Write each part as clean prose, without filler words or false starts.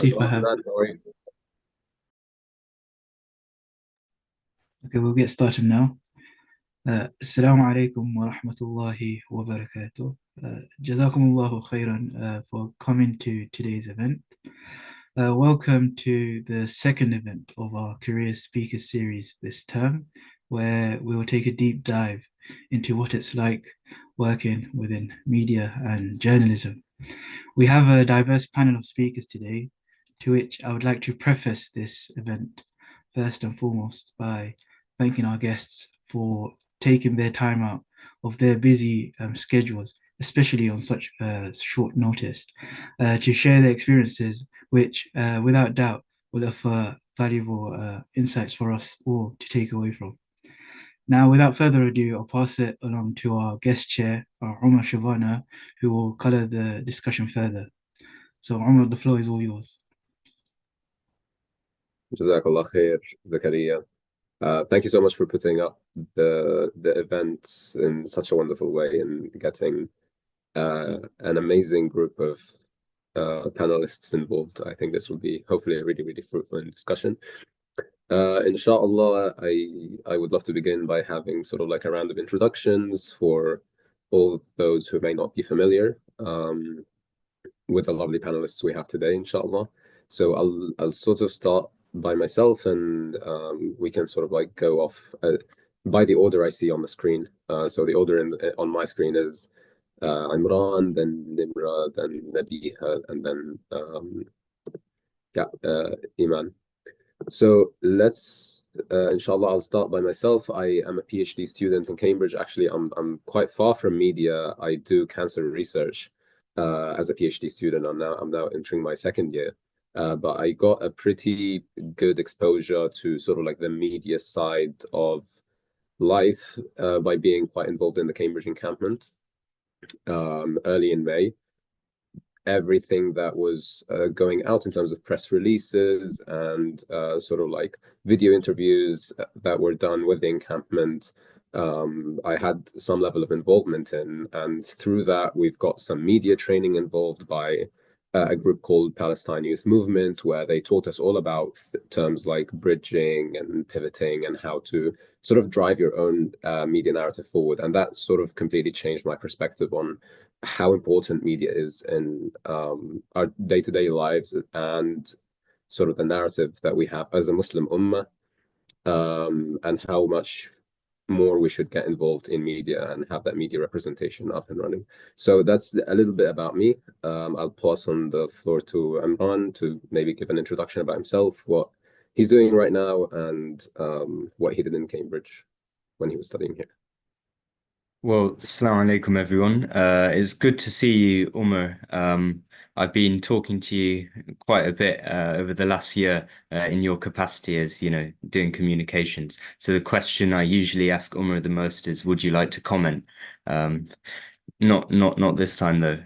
See if I have. Adnan, how are you? Okay, we'll get started now. Assalamu alaikum wa rahmatullahi wa barakatuh. Jazakumullahu khairan for coming to today's event. Welcome to the second event of our Career Speaker Series this term, where we will take a deep dive into what it's like working within media and journalism. We have a diverse panel of speakers today, to which I would like to preface this event first and foremost by thanking our guests for taking their time out of their busy schedules, especially on such short notice, to share their experiences, which without doubt will offer valuable insights for us all to take away from. Now, without further ado, I'll pass it along to our guest chair, Umar Shavana, who will color the discussion further. So, Umar, the floor is all yours. Jazakallah khair, Zakaria. Thank you so much for putting up the event in such a wonderful way and getting an amazing group of panelists involved. I think this will be hopefully a really, really fruitful discussion. Inshallah, I would love to begin by having sort of like a round of introductions for all those who may not be familiar with the lovely panelists we have today, inshallah. So I'll sort of start by myself, and we can sort of like go off by the order I see on the screen. So the order on my screen is Imran, then Nimra, then Nabiha, and then Iman. So let's, inshallah, I'll start by myself. I am a PhD student in Cambridge. Actually, I'm quite far from media. I do cancer research as a PhD student. I'm now entering my second year. But I got a pretty good exposure to sort of like the media side of life by being quite involved in the Cambridge encampment early in May. Everything that was going out in terms of press releases and sort of like video interviews that were done with the encampment, I had some level of involvement in. And through that, we've got some media training involved by a group called Palestine Youth Movement, where they taught us all about terms like bridging and pivoting and how to sort of drive your own media narrative forward. And that sort of completely changed my perspective on how important media is in our day-to-day lives and sort of the narrative that we have as a Muslim ummah, and how much more we should get involved in media and have that media representation up and running. So that's a little bit about me. I'll pass on the floor to Imran to maybe give an introduction about himself, what he's doing right now, and what he did in Cambridge when he was studying here. Well, Assalamu alaikum, everyone. It's good to see you, Umar. I've been talking to you quite a bit over the last year in your capacity as, doing communications. So the question I usually ask Umar the most is, would you like to comment? Not this time though.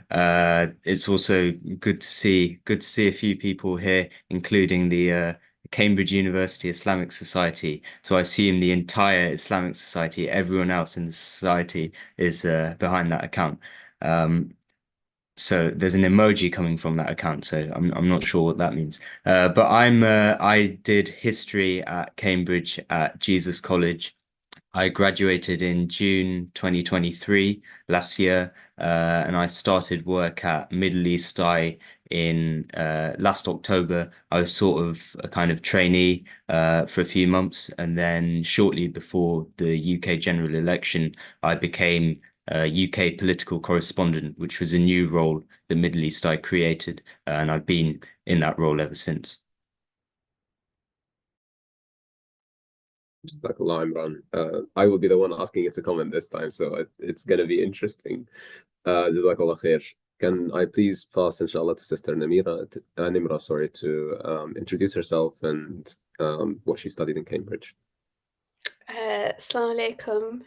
It's also good to see a few people here, including the Cambridge University Islamic Society. So I assume the entire Islamic Society, everyone else in the society is behind that account. Um, so there's an emoji coming from that account, so I'm not sure what that means. But I did history at Cambridge at Jesus College. I graduated in June 2023 last year, and I started work at Middle East Eye in last October. I was sort of a kind of trainee for a few months, and then shortly before the UK general election, I became a UK political correspondent, which was a new role that Middle East Eye created, and I've been in that role ever since. Just like line run. I will be the one asking you to comment this time, so it's gonna be interesting. Jazakallah khair. Can I please pass, inshallah, to Sister Nimra, sorry, to introduce herself and what she studied in Cambridge. Assalamu alaikum,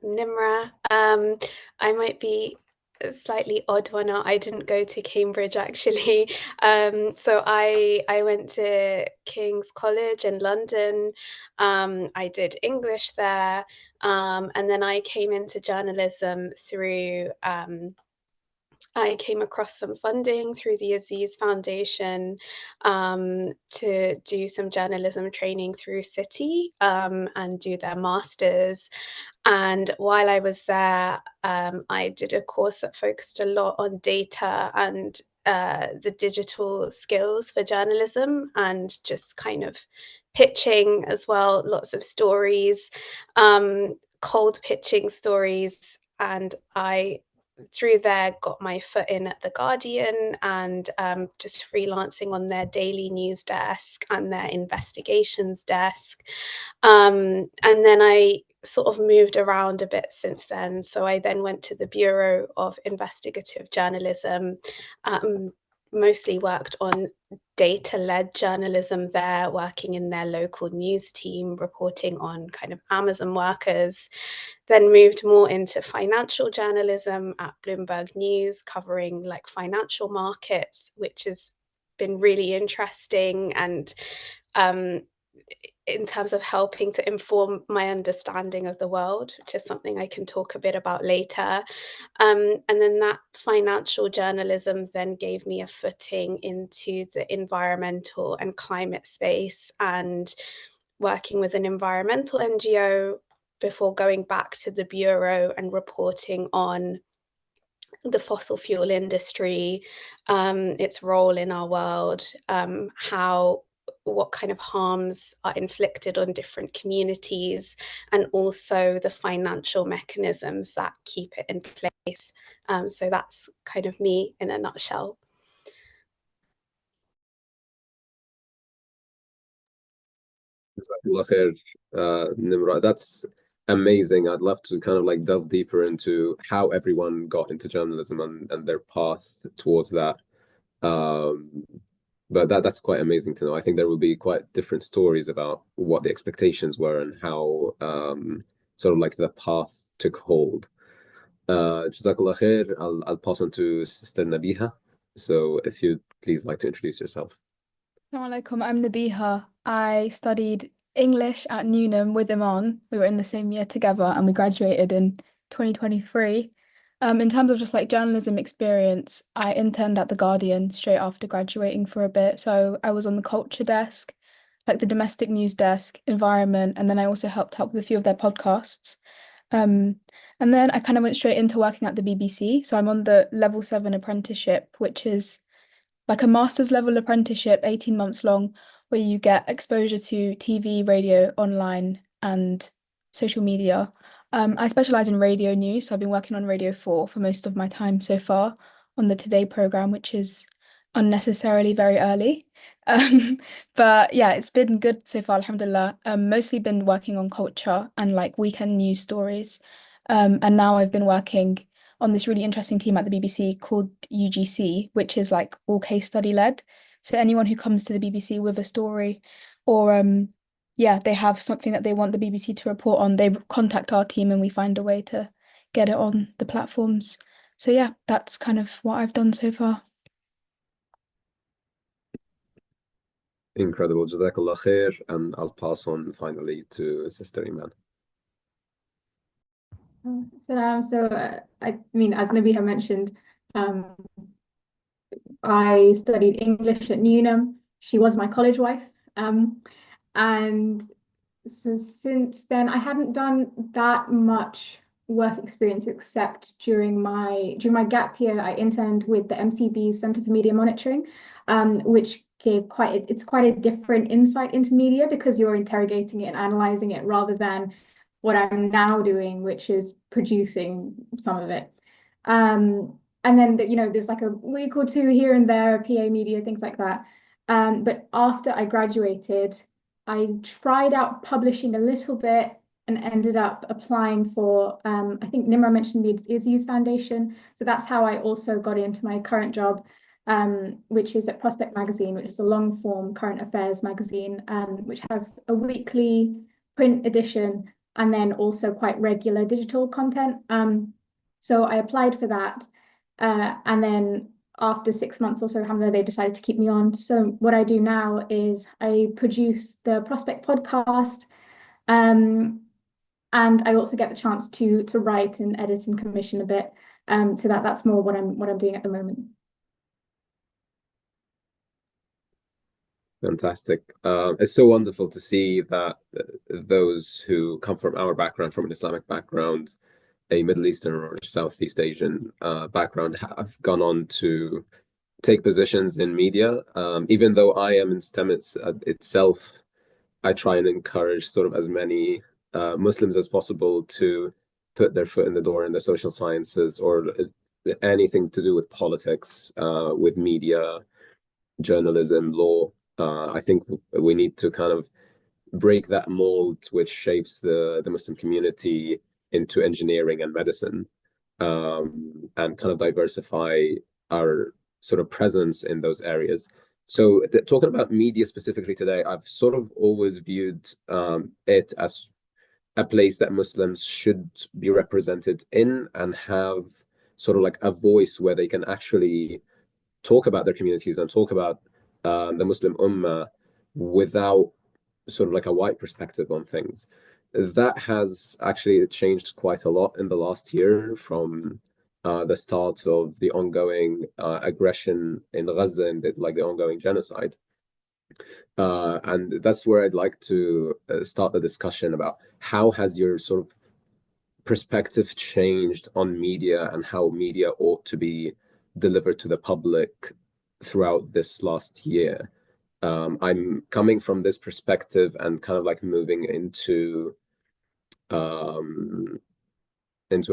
Nimra. I might be a slightly odd one out. I didn't go to Cambridge actually. So I went to King's College in London. I did English there. And then I came into journalism through I came across some funding through the Aziz Foundation to do some journalism training through City and do their masters. And while I was there, I did a course that focused a lot on data and the digital skills for journalism, and just kind of pitching as well, lots of stories, cold pitching stories. And I, through there, got my foot in at The Guardian, and just freelancing on their daily news desk and their investigations desk. And then I sort of moved around a bit since then. So I then went to the Bureau of Investigative Journalism, mostly worked on data-led journalism there, working in their local news team, reporting on kind of Amazon workers. Then moved more into financial journalism at Bloomberg News, covering like financial markets, which has been really interesting, and in terms of helping to inform my understanding of the world, which is something I can talk a bit about later. And then that financial journalism then gave me a footing into the environmental and climate space, and working with an environmental NGO before going back to the Bureau and reporting on the fossil fuel industry, its role in our world, what kind of harms are inflicted on different communities, and also the financial mechanisms that keep it in place. So that's kind of me in a nutshell. Nimra, that's amazing. I'd love to kind of like delve deeper into how everyone got into journalism and their path towards that. But that's quite amazing to know. I think there will be quite different stories about what the expectations were and how sort of like the path took hold. Jazakallah khair. I'll pass on to Sister Nabiha. So if you'd please like to introduce yourself. Assalamu alaikum, I'm Nabiha. I studied English at Newnham with Iman. We were in the same year together and we graduated in 2023. In terms of just like journalism experience, I interned at The Guardian straight after graduating for a bit. So I was on the culture desk, like the domestic news desk, environment, and then I also helped out with a few of their podcasts. And then I kind of went straight into working at the BBC. So I'm on the level 7 apprenticeship, which is like a master's level apprenticeship, 18 months long, where you get exposure to TV, radio, online, and social media. I specialize in radio news, so I've been working on Radio 4 for most of my time so far on the Today program, which is unnecessarily very early. But yeah, it's been good so far, alhamdulillah. Mostly been working on culture and like weekend news stories. And now I've been working on this really interesting team at the BBC called UGC, which is like all case study led. So anyone who comes to the BBC with a story or they have something that they want the BBC to report on, they contact our team and we find a way to get it on the platforms. So yeah, that's kind of what I've done so far. Incredible. Jazakallah khair. And I'll pass on finally to Sister Iman. I mean, as Nabiha mentioned, I studied English at Newnham. She was my college wife. And so since then, I hadn't done that much work experience except during my gap year. I interned with the MCB Centre for Media Monitoring, which gave quite a different insight into media because you're interrogating it and analysing it rather than what I'm now doing, which is producing some of it. And then, there's like a week or two here and there, PA media, things like that. But after I graduated, I tried out publishing a little bit and ended up applying for, I think Nimra mentioned the Aziz Foundation. So that's how I also got into my current job, which is at Prospect Magazine, which is a long form current affairs magazine, which has a weekly print edition and then also quite regular digital content. So I applied for that. And then after 6 months or so, alhamdulillah, they decided to keep me on. So what I do now is I produce the Prospect podcast. And I also get the chance to write and edit and commission a bit. So that's more what I'm doing at the moment. Fantastic. It's so wonderful to see that those who come from our background, from an Islamic background, a Middle Eastern or Southeast Asian background, have gone on to take positions in media. Even though I am in STEM itself, I try and encourage sort of as many Muslims as possible to put their foot in the door in the social sciences or anything to do with politics, with media, journalism, law. I think we need to kind of break that mold which shapes the Muslim community into engineering and medicine, and kind of diversify our sort of presence in those areas. So talking about media specifically today, I've sort of always viewed it as a place that Muslims should be represented in and have sort of like a voice where they can actually talk about their communities and talk about the Muslim Ummah without sort of like a white perspective on things. That has actually changed quite a lot in the last year from the start of the ongoing aggression in Gaza and like the ongoing genocide. And that's where I'd like to start the discussion about how has your sort of perspective changed on media and how media ought to be delivered to the public throughout this last year. I'm coming from this perspective and kind of like moving into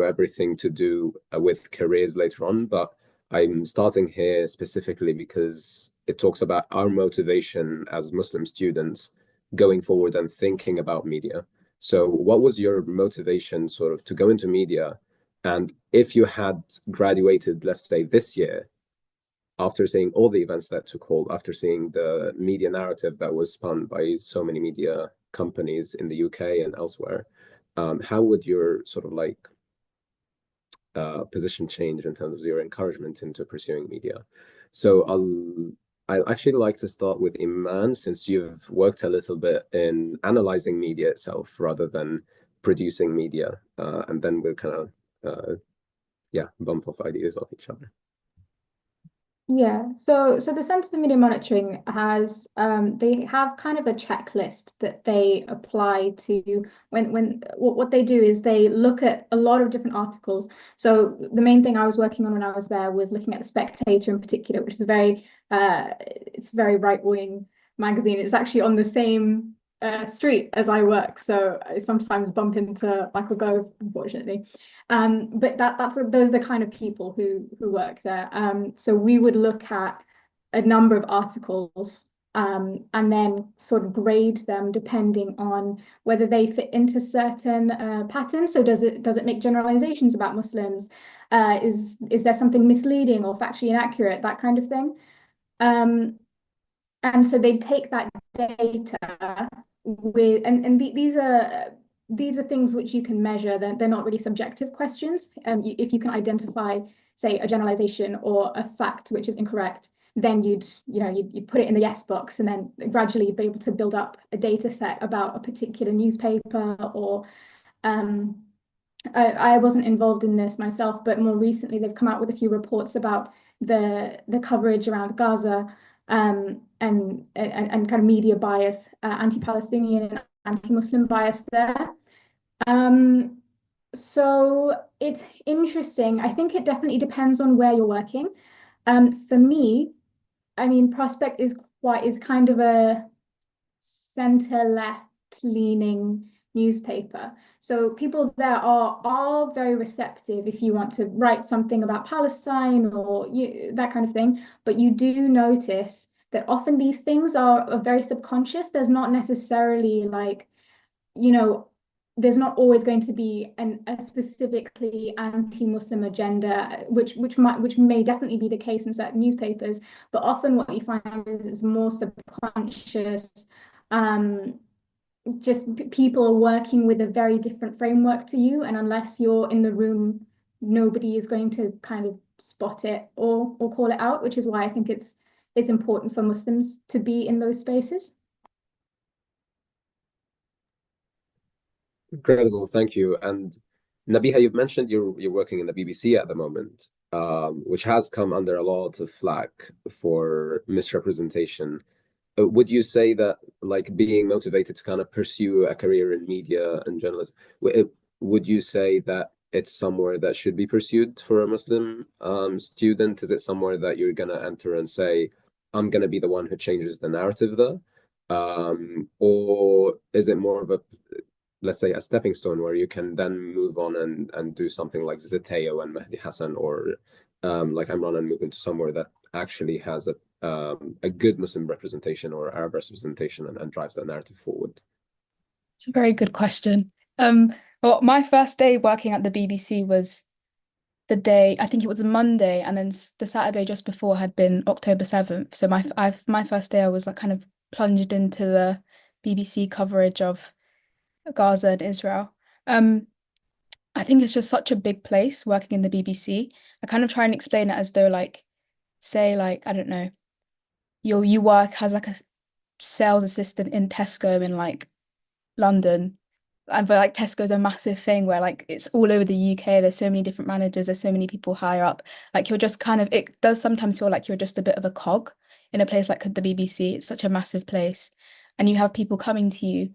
everything to do with careers later on, but I'm starting here specifically because it talks about our motivation as Muslim students going forward and thinking about media. So what was your motivation sort of to go into media? And if you had graduated, let's say this year, after seeing all the events that took hold, after seeing the media narrative that was spun by so many media companies in the UK and elsewhere, how would your sort of like position change in terms of your encouragement into pursuing media? So I'd actually like to start with Iman, since you've worked a little bit in analyzing media itself rather than producing media, and then we'll kind of bump off ideas off each other. Yeah, so the Centre for Media Monitoring has they have kind of a checklist that they apply to when what they do is they look at a lot of different articles. So the main thing I was working on when I was there was looking at the Spectator in particular, which is it's a very right-wing magazine. It's actually on the same street as I work, so I sometimes bump into Michael Gove, unfortunately. But those are the kind of people who work there. So we would look at a number of articles and then sort of grade them depending on whether they fit into certain patterns. So does it make generalizations about Muslims? Is there something misleading or factually inaccurate, that kind of thing? And so they take that data with and these are things which you can measure. They're not really subjective questions. If you can identify, say, a generalization or a fact which is incorrect, then you'd put it in the yes box, and then gradually you'd be able to build up a data set about a particular newspaper. Or I wasn't involved in this myself, but more recently they've come out with a few reports about the coverage around Gaza, and kind of media bias, anti-Palestinian and anti-Muslim bias there. So it's interesting. I think it definitely depends on where you're working. For me, I mean, Prospect is kind of a center-left leaning newspaper. So people there are very receptive if you want to write something about Palestine or that kind of thing. But you do notice that often these things are very subconscious. There's not necessarily like, there's not always going to be a specifically anti-Muslim agenda, which may definitely be the case in certain newspapers. But often what you find is it's more subconscious. Just people are working with a very different framework to you, and unless you're in the room, nobody is going to kind of spot it or call it out, which is why I think it's important for Muslims to be in those spaces. Incredible, thank you. And Nabiha, you've mentioned you're working in the BBC at the moment, which has come under a lot of flack for misrepresentation. Would you say that, like, being motivated to kind of pursue a career in media and journalism, would you say that it's somewhere that should be pursued for a Muslim student? Is it somewhere that you're gonna enter and say, I'm gonna be the one who changes the narrative there? Or is it more of a, let's say, a stepping stone where you can then move on and do something like Zeteo and Mehdi Hassan, or like Imran, and move into somewhere that actually has a good Muslim representation or Arab representation and drives that narrative forward? It's a very good question. Well, my first day working at the BBC was the day, I think it was a Monday, and then the Saturday just before had been October 7th. So my first day I was like kind of plunged into the BBC coverage of Gaza and Israel. I think it's just such a big place working in the BBC. I kind of try and explain it as though, like, say, like, I don't know, you work as like a sales assistant in Tesco in like London. But like Tesco's a massive thing where like it's all over the UK. There's so many different managers, there's so many people higher up. Like you're just kind of, it does sometimes feel like you're just a bit of a cog in a place like the BBC. It's such a massive place. And you have people coming to you,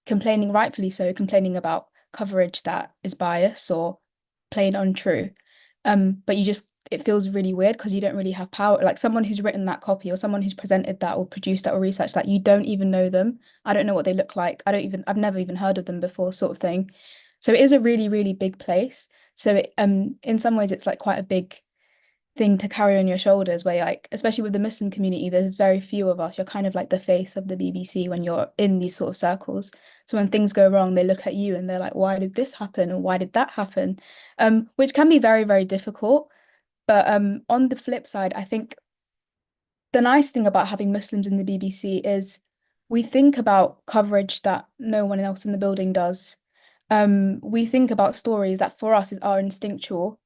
complaining, rightfully so, complaining about coverage that is biased or plain untrue. But it feels really weird because you don't really have power. Like someone who's written that copy or someone who's presented that or produced that or researched that, you don't even know them. I don't know what they look like. I've never even heard of them before, sort of thing. So it is a really, really big place. So in some ways it's like quite a big thing to carry on your shoulders, where like, especially with the Muslim community, there's very few of us. You're kind of like the face of the BBC when you're in these sort of circles. So when things go wrong, they look at you and they're like, why did this happen? And why did that happen? Which can be very, very difficult. But on the flip side, I think the nice thing about having Muslims in the BBC is we think about coverage that no one else in the building does. We think about stories that for us are instinctual,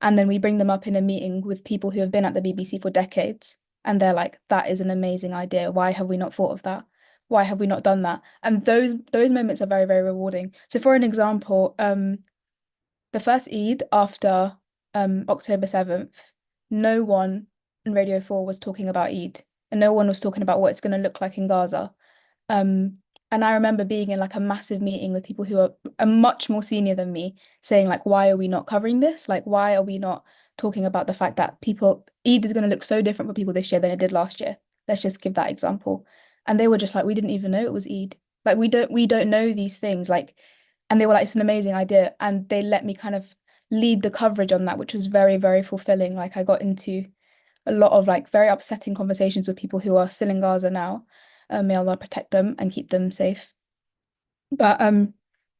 and then we bring them up in a meeting with people who have been at the BBC for decades, and they're like, that is an amazing idea. Why have we not thought of that? Why have we not done that? And those moments are very, very rewarding. So for an example, the first Eid after October 7th, no one in Radio 4 was talking about Eid, and no one was talking about what it's going to look like in Gaza. And I remember being in like a massive meeting with people who are much more senior than me, saying like, why are we not covering this? Like, why are we not talking about the fact that Eid is going to look so different for people this year than it did last year? Let's just give that example. And they were just like, we didn't even know it was Eid. Like, we don't know these things. Like, and they were like, it's an amazing idea. And they let me kind of lead the coverage on that, which was very, very fulfilling. Like I got into a lot of like very upsetting conversations with people who are still in Gaza now. May Allah protect them and keep them safe. But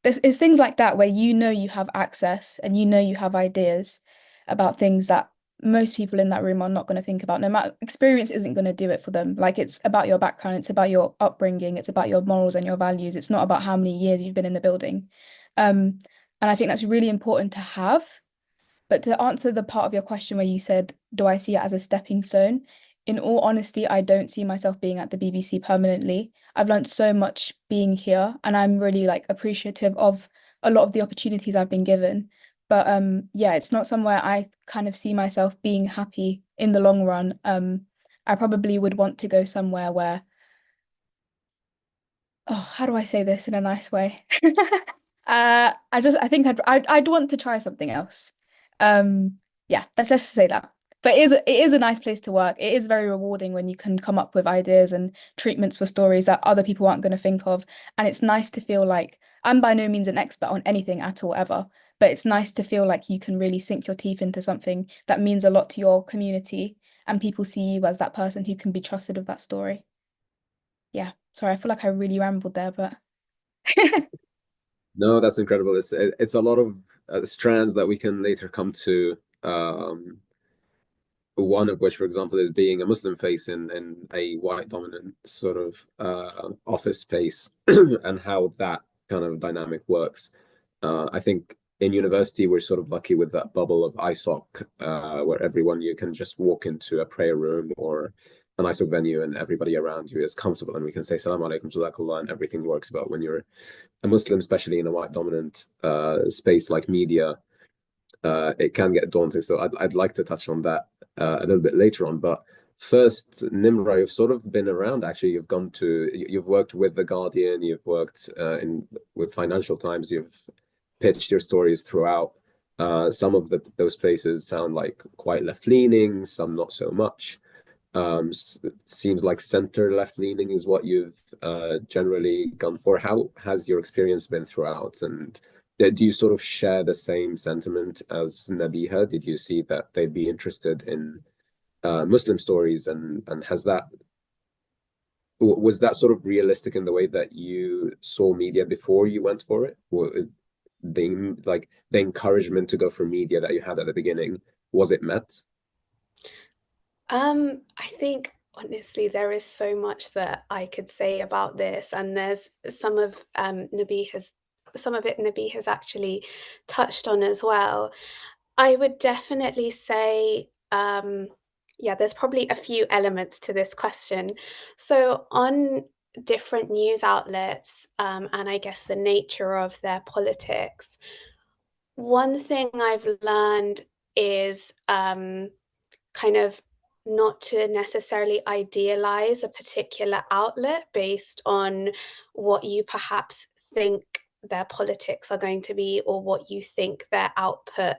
there's things like that where you have access and you have ideas about things that most people in that room are not going to think about. No matter, experience isn't going to do it for them. Like it's about your background, it's about your upbringing, it's about your morals and your values. It's not about how many years you've been in the building. And I think that's really important to have. But to answer the part of your question where you said, do I see it as a stepping stone? In all honesty, I don't see myself being at the BBC permanently. I've learned so much being here, and I'm really like appreciative of a lot of the opportunities I've been given. But yeah, it's not somewhere I kind of see myself being happy in the long run. I probably would want to go somewhere where, oh, how do I say this in a nice way? I think I'd want to try something else. Yeah, let's say that. But it is a nice place to work. It is very rewarding when you can come up with ideas and treatments for stories that other people aren't going to think of. And it's nice to feel like I'm by no means an expert on anything at all ever, but it's nice to feel like you can really sink your teeth into something that means a lot to your community and people see you as that person who can be trusted with that story. Yeah, sorry, I feel like I really rambled there, but No, that's incredible. It's a lot of strands that we can later come to. One of which, for example, is being a Muslim face in a white dominant sort of office space and how that kind of dynamic works. I think in university, we're sort of lucky with that bubble of ISOC, where you can just walk into a prayer room or a nice venue and everybody around you is comfortable and we can say salam alaikum, jazakallah, and everything works. But when you're a Muslim, especially in a white dominant space like media, it can get daunting. So I'd like to touch on that a little bit later on. But first, Nimra, you've sort of been around. Actually, you've worked with The Guardian, you've worked with Financial Times, you've pitched your stories throughout. Some of those places sound like quite left-leaning, some not so much. Seems like center left-leaning is what you've generally gone for. How has your experience been throughout? And do you sort of share the same sentiment as Nabiha? Did you see that they'd be interested in Muslim stories, and was that sort of realistic in the way that you saw media before you went for it? Or the encouragement to go for media that you had at the beginning, was it met? I think honestly there is so much that I could say about this, and there's some of it Nabi has actually touched on as well. I would definitely say, yeah, there's probably a few elements to this question. So on different news outlets, and I guess the nature of their politics, one thing I've learned is kind of not to necessarily idealize a particular outlet based on what you perhaps think their politics are going to be, or what you think their output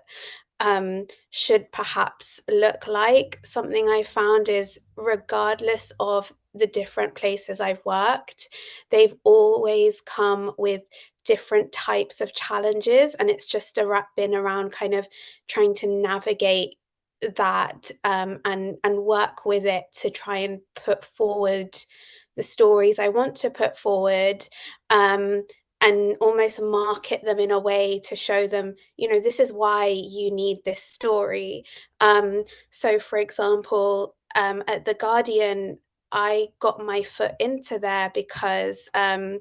should perhaps look like. Something I found is, regardless of the different places I've worked, they've always come with different types of challenges, and it's just been around kind of trying to navigate that and work with it to try and put forward the stories I want to put forward, and almost market them in a way to show them, this is why you need this story. So for example, at The Guardian, I got my foot into there because I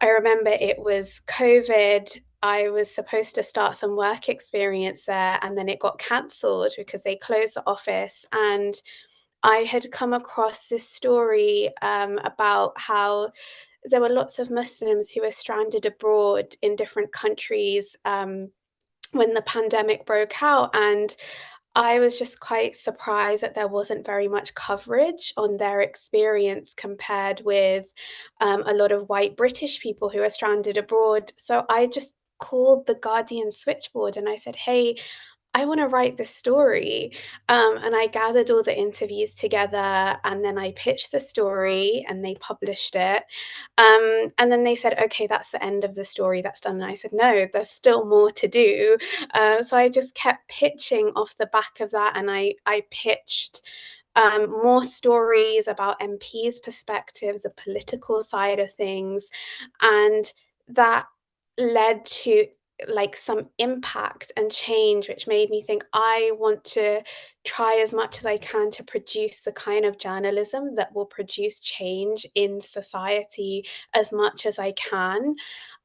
remember it was COVID. I was supposed to start some work experience there, and then it got cancelled because they closed the office. And I had come across this story about how there were lots of Muslims who were stranded abroad in different countries when the pandemic broke out. And I was just quite surprised that there wasn't very much coverage on their experience compared with a lot of white British people who are stranded abroad. So I just called the Guardian switchboard and I said, hey, I want to write this story. And I gathered all the interviews together, and then I pitched the story and they published it. And then they said, okay, that's the end of the story, that's done. And I said, no, there's still more to do. So I just kept pitching off the back of that. And I pitched more stories about MPs' perspectives, the political side of things. And that led to some impact and change, which made me think I want to try as much as I can to produce the kind of journalism that will produce change in society as much as I can.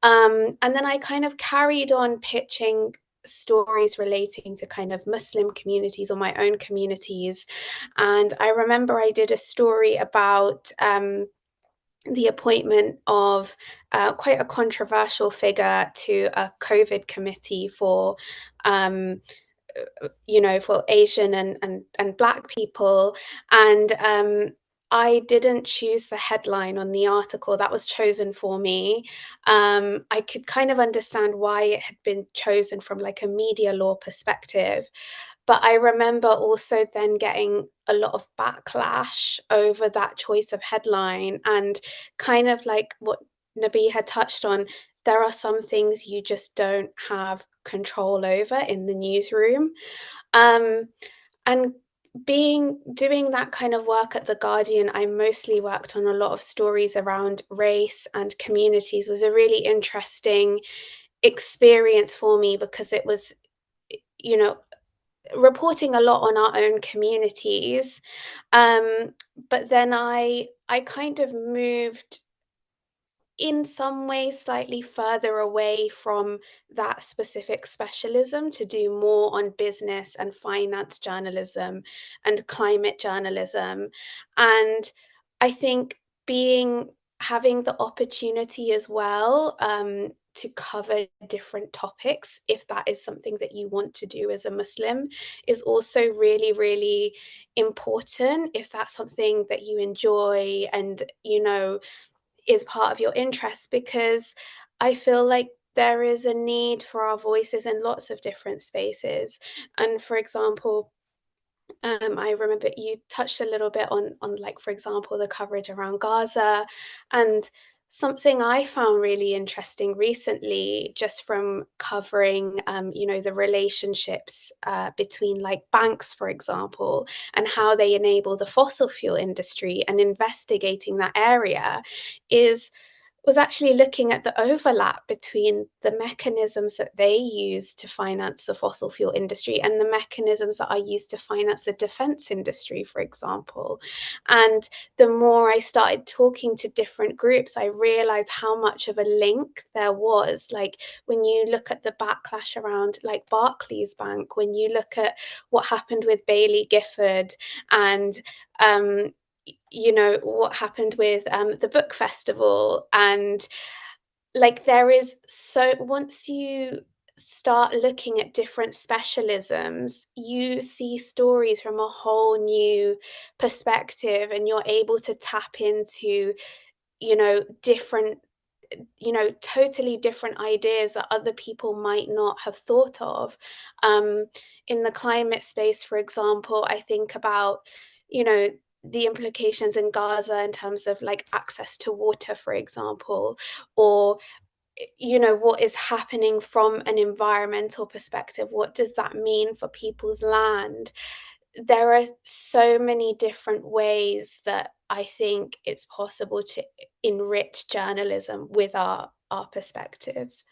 And then I kind of carried on pitching stories relating to kind of Muslim communities or my own communities. And I remember I did a story about the appointment of quite a controversial figure to a COVID committee for for Asian and Black people. And I didn't choose the headline on the article. That was chosen for me. I could kind of understand why it had been chosen from like a media law perspective. But I remember also then getting a lot of backlash over that choice of headline, and kind of like what Nabi had touched on, there are some things you just don't have control over in the newsroom. And doing that kind of work at The Guardian, I mostly worked on a lot of stories around race and communities, was a really interesting experience for me, because it was, reporting a lot on our own communities. But then I kind of moved in some ways slightly further away from that specific specialism to do more on business and finance journalism and climate journalism. And I think having the opportunity as well to cover different topics, if that is something that you want to do as a Muslim, is also really, really important. If that's something that you enjoy and, you know, is part of your interest, because I feel like there is a need for our voices in lots of different spaces. And for example, I remember you touched a little bit on like, for example, the coverage around Gaza, and something I found really interesting recently, just from covering, you know, the relationships between like banks, for example, and how they enable the fossil fuel industry and investigating that area, was actually looking at the overlap between the mechanisms that they use to finance the fossil fuel industry and the mechanisms that are used to finance the defense industry, for example. And the more I started talking to different groups, I realized how much of a link there was. Like when you look at the backlash around like Barclays Bank, when you look at what happened with Baillie Gifford, and you know, what happened with the book festival, and like there is, so once you start looking at different specialisms, you see stories from a whole new perspective, and you're able to tap into, you know, different, you know, totally different ideas that other people might not have thought of. In the climate space, for example, I think about, you know, the implications in Gaza in terms of like access to water, for example, or, you know, what is happening from an environmental perspective. What does that mean for people's land? There are so many different ways that I think it's possible to enrich journalism with our perspectives.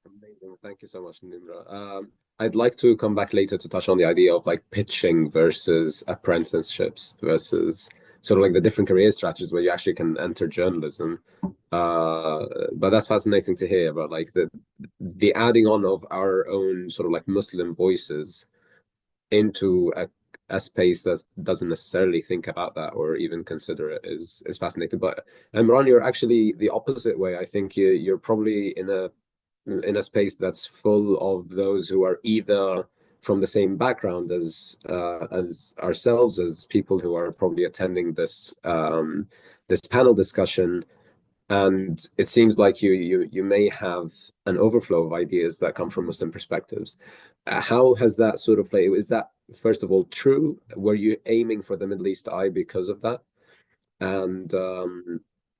Amazing. Thank you so much, Nimra. I'd like to come back later to touch on the idea of like pitching versus apprenticeships versus sort of like the different career strategies where you actually can enter journalism. But that's fascinating to hear about like the adding on of our own sort of like Muslim voices into a space that doesn't necessarily think about that or even consider it is fascinating. But Imran, you're actually the opposite way. I think you're probably in a space that's full of those who are either from the same background as ourselves, as people who are probably attending this this panel discussion, and it seems like you may have an overflow of ideas that come from Muslim perspectives. How has that sort of played? Is that, first of all, true? Were you aiming for the Middle East Eye because of that? And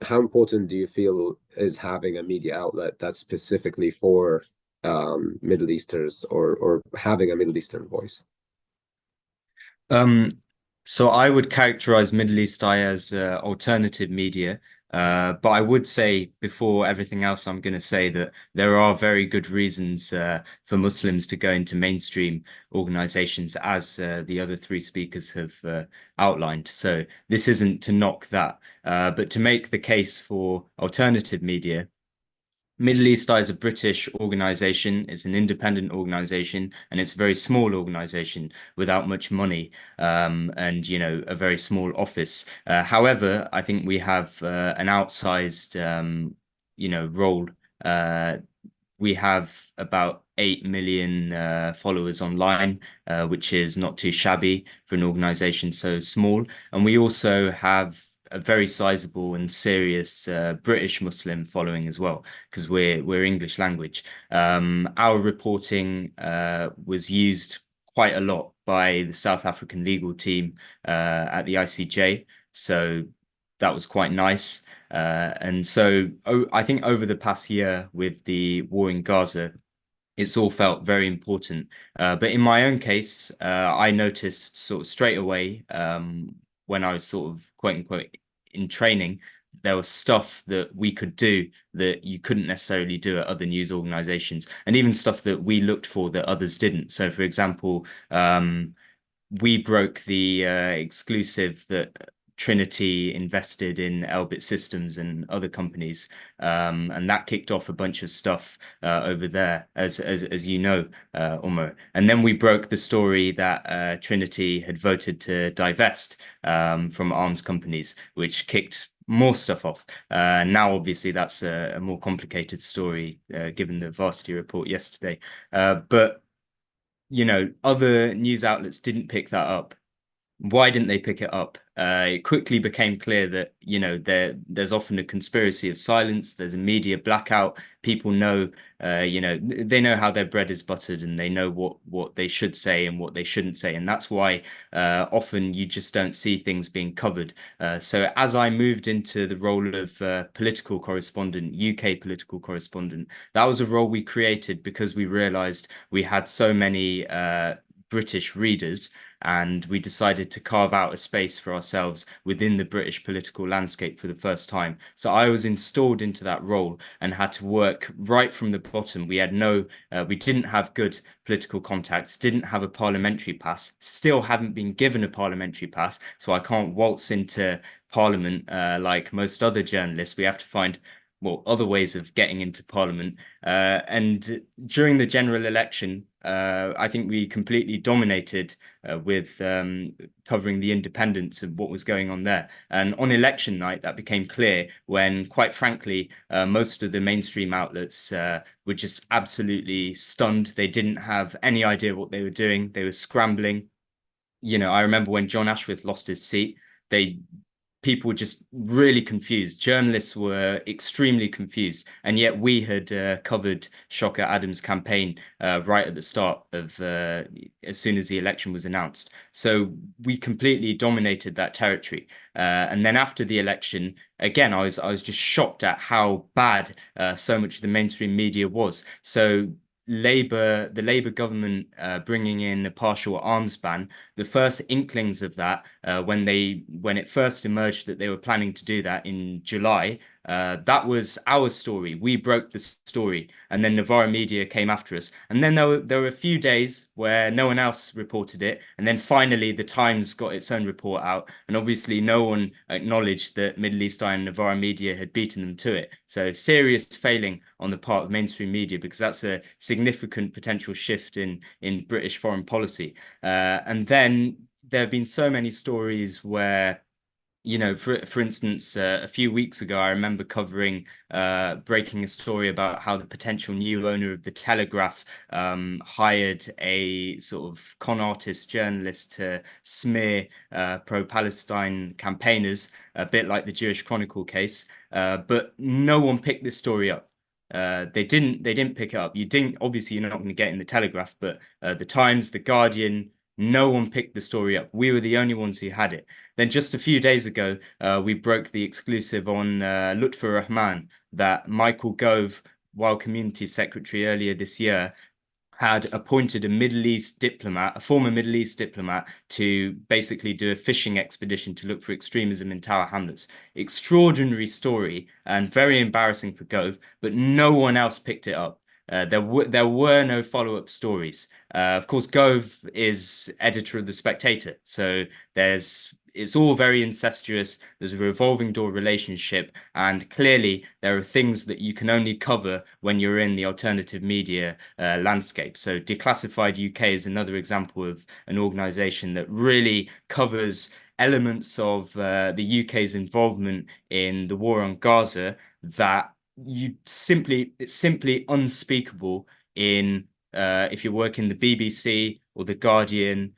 how important do you feel is having a media outlet that's specifically for Middle Easters, or having a Middle Eastern voice? So I would characterize Middle East Eye as alternative media. But I would say, before everything else, I'm going to say that there are very good reasons for Muslims to go into mainstream organizations, as the other three speakers have outlined. So this isn't to knock that, but to make the case for alternative media. Middle East Eye is a British organization. It's an independent organization, and it's a very small organization without much money, and, you know, a very small office. However, I think we have an outsized, you know, role. We have about 8 million followers online, which is not too shabby for an organization so small. And we also have a very sizable and serious British Muslim following as well, because we're English language. Our reporting was used quite a lot by the South African legal team at the ICJ, so that was quite nice. And so I think over the past year with the war in Gaza, it's all felt very important. But in my own case, I noticed sort of straight away, when I was sort of quote unquote in training, there was stuff that we could do that you couldn't necessarily do at other news organizations, and even stuff that we looked for that others didn't. So, for example, we broke the exclusive that Trinity invested in Elbit Systems and other companies, and that kicked off a bunch of stuff over there, as you know, Umar. And then we broke the story that Trinity had voted to divest from arms companies, which kicked more stuff off. Now, obviously, that's a more complicated story, given the Varsity report yesterday. But you know, other news outlets didn't pick that up. Why didn't they pick it up? It quickly became clear that, you know, there's often a conspiracy of silence. There's a media blackout. People know, you know, they know how their bread is buttered, and they know what they should say and what they shouldn't say. And that's why often you just don't see things being covered. So as I moved into the role of political correspondent, UK political correspondent, that was a role we created because we realized we had so many British readers, and we decided to carve out a space for ourselves within the British political landscape for the first time. So I was installed into that role and had to work right from the bottom. We had we didn't have good political contacts, didn't have a parliamentary pass, still haven't been given a parliamentary pass, so I can't waltz into Parliament like most other journalists. We have to find other ways of getting into Parliament. And during the general election, I think we completely dominated with covering the independence of what was going on there. And on election night, that became clear when, quite frankly, most of the mainstream outlets were just absolutely stunned. They didn't have any idea what they were doing. They were scrambling. You know, I remember when John Ashworth lost his seat, people were just really confused. Journalists were extremely confused. And yet we had covered Shocker Adams' campaign right at the start of, as soon as the election was announced. So we completely dominated that territory. And then after the election, again, I was just shocked at how bad so much of the mainstream media was. So the Labour government bringing in a partial arms ban, the first inklings of that, when it first emerged that they were planning to do that in July, that was our story. We broke the story, and then Novara Media came after us. And then there were a few days where no one else reported it, and then finally the Times got its own report out, and obviously no one acknowledged that Middle East Eye and Novara Media had beaten them to it. So serious failing on the part of mainstream media, because that's a significant potential shift in British foreign policy. And then there have been so many stories where, you know, for instance, a few weeks ago, I remember covering, breaking a story about how the potential new owner of the Telegraph hired a sort of con artist journalist to smear pro-Palestine campaigners, a bit like the Jewish Chronicle case. But no one picked this story up. They didn't pick it up. Obviously you're not going to get in the Telegraph, but the Times, the Guardian, no one picked the story up. We were the only ones who had it. Then just a few days ago, we broke the exclusive on Lutfur Rahman, that Michael Gove, while Community Secretary earlier this year, had appointed a Middle East diplomat, a former Middle East diplomat, to basically do a fishing expedition to look for extremism in Tower Hamlets. Extraordinary story and very embarrassing for Gove, but no one else picked it up. There were no follow-up stories. Of course, Gove is editor of The Spectator, so it's all very incestuous. There's a revolving door relationship, and clearly there are things that you can only cover when you're in the alternative media landscape. So Declassified UK is another example of an organization that really covers elements of the UK's involvement in the war on Gaza that it's simply unspeakable in if you work in the BBC or the Guardian,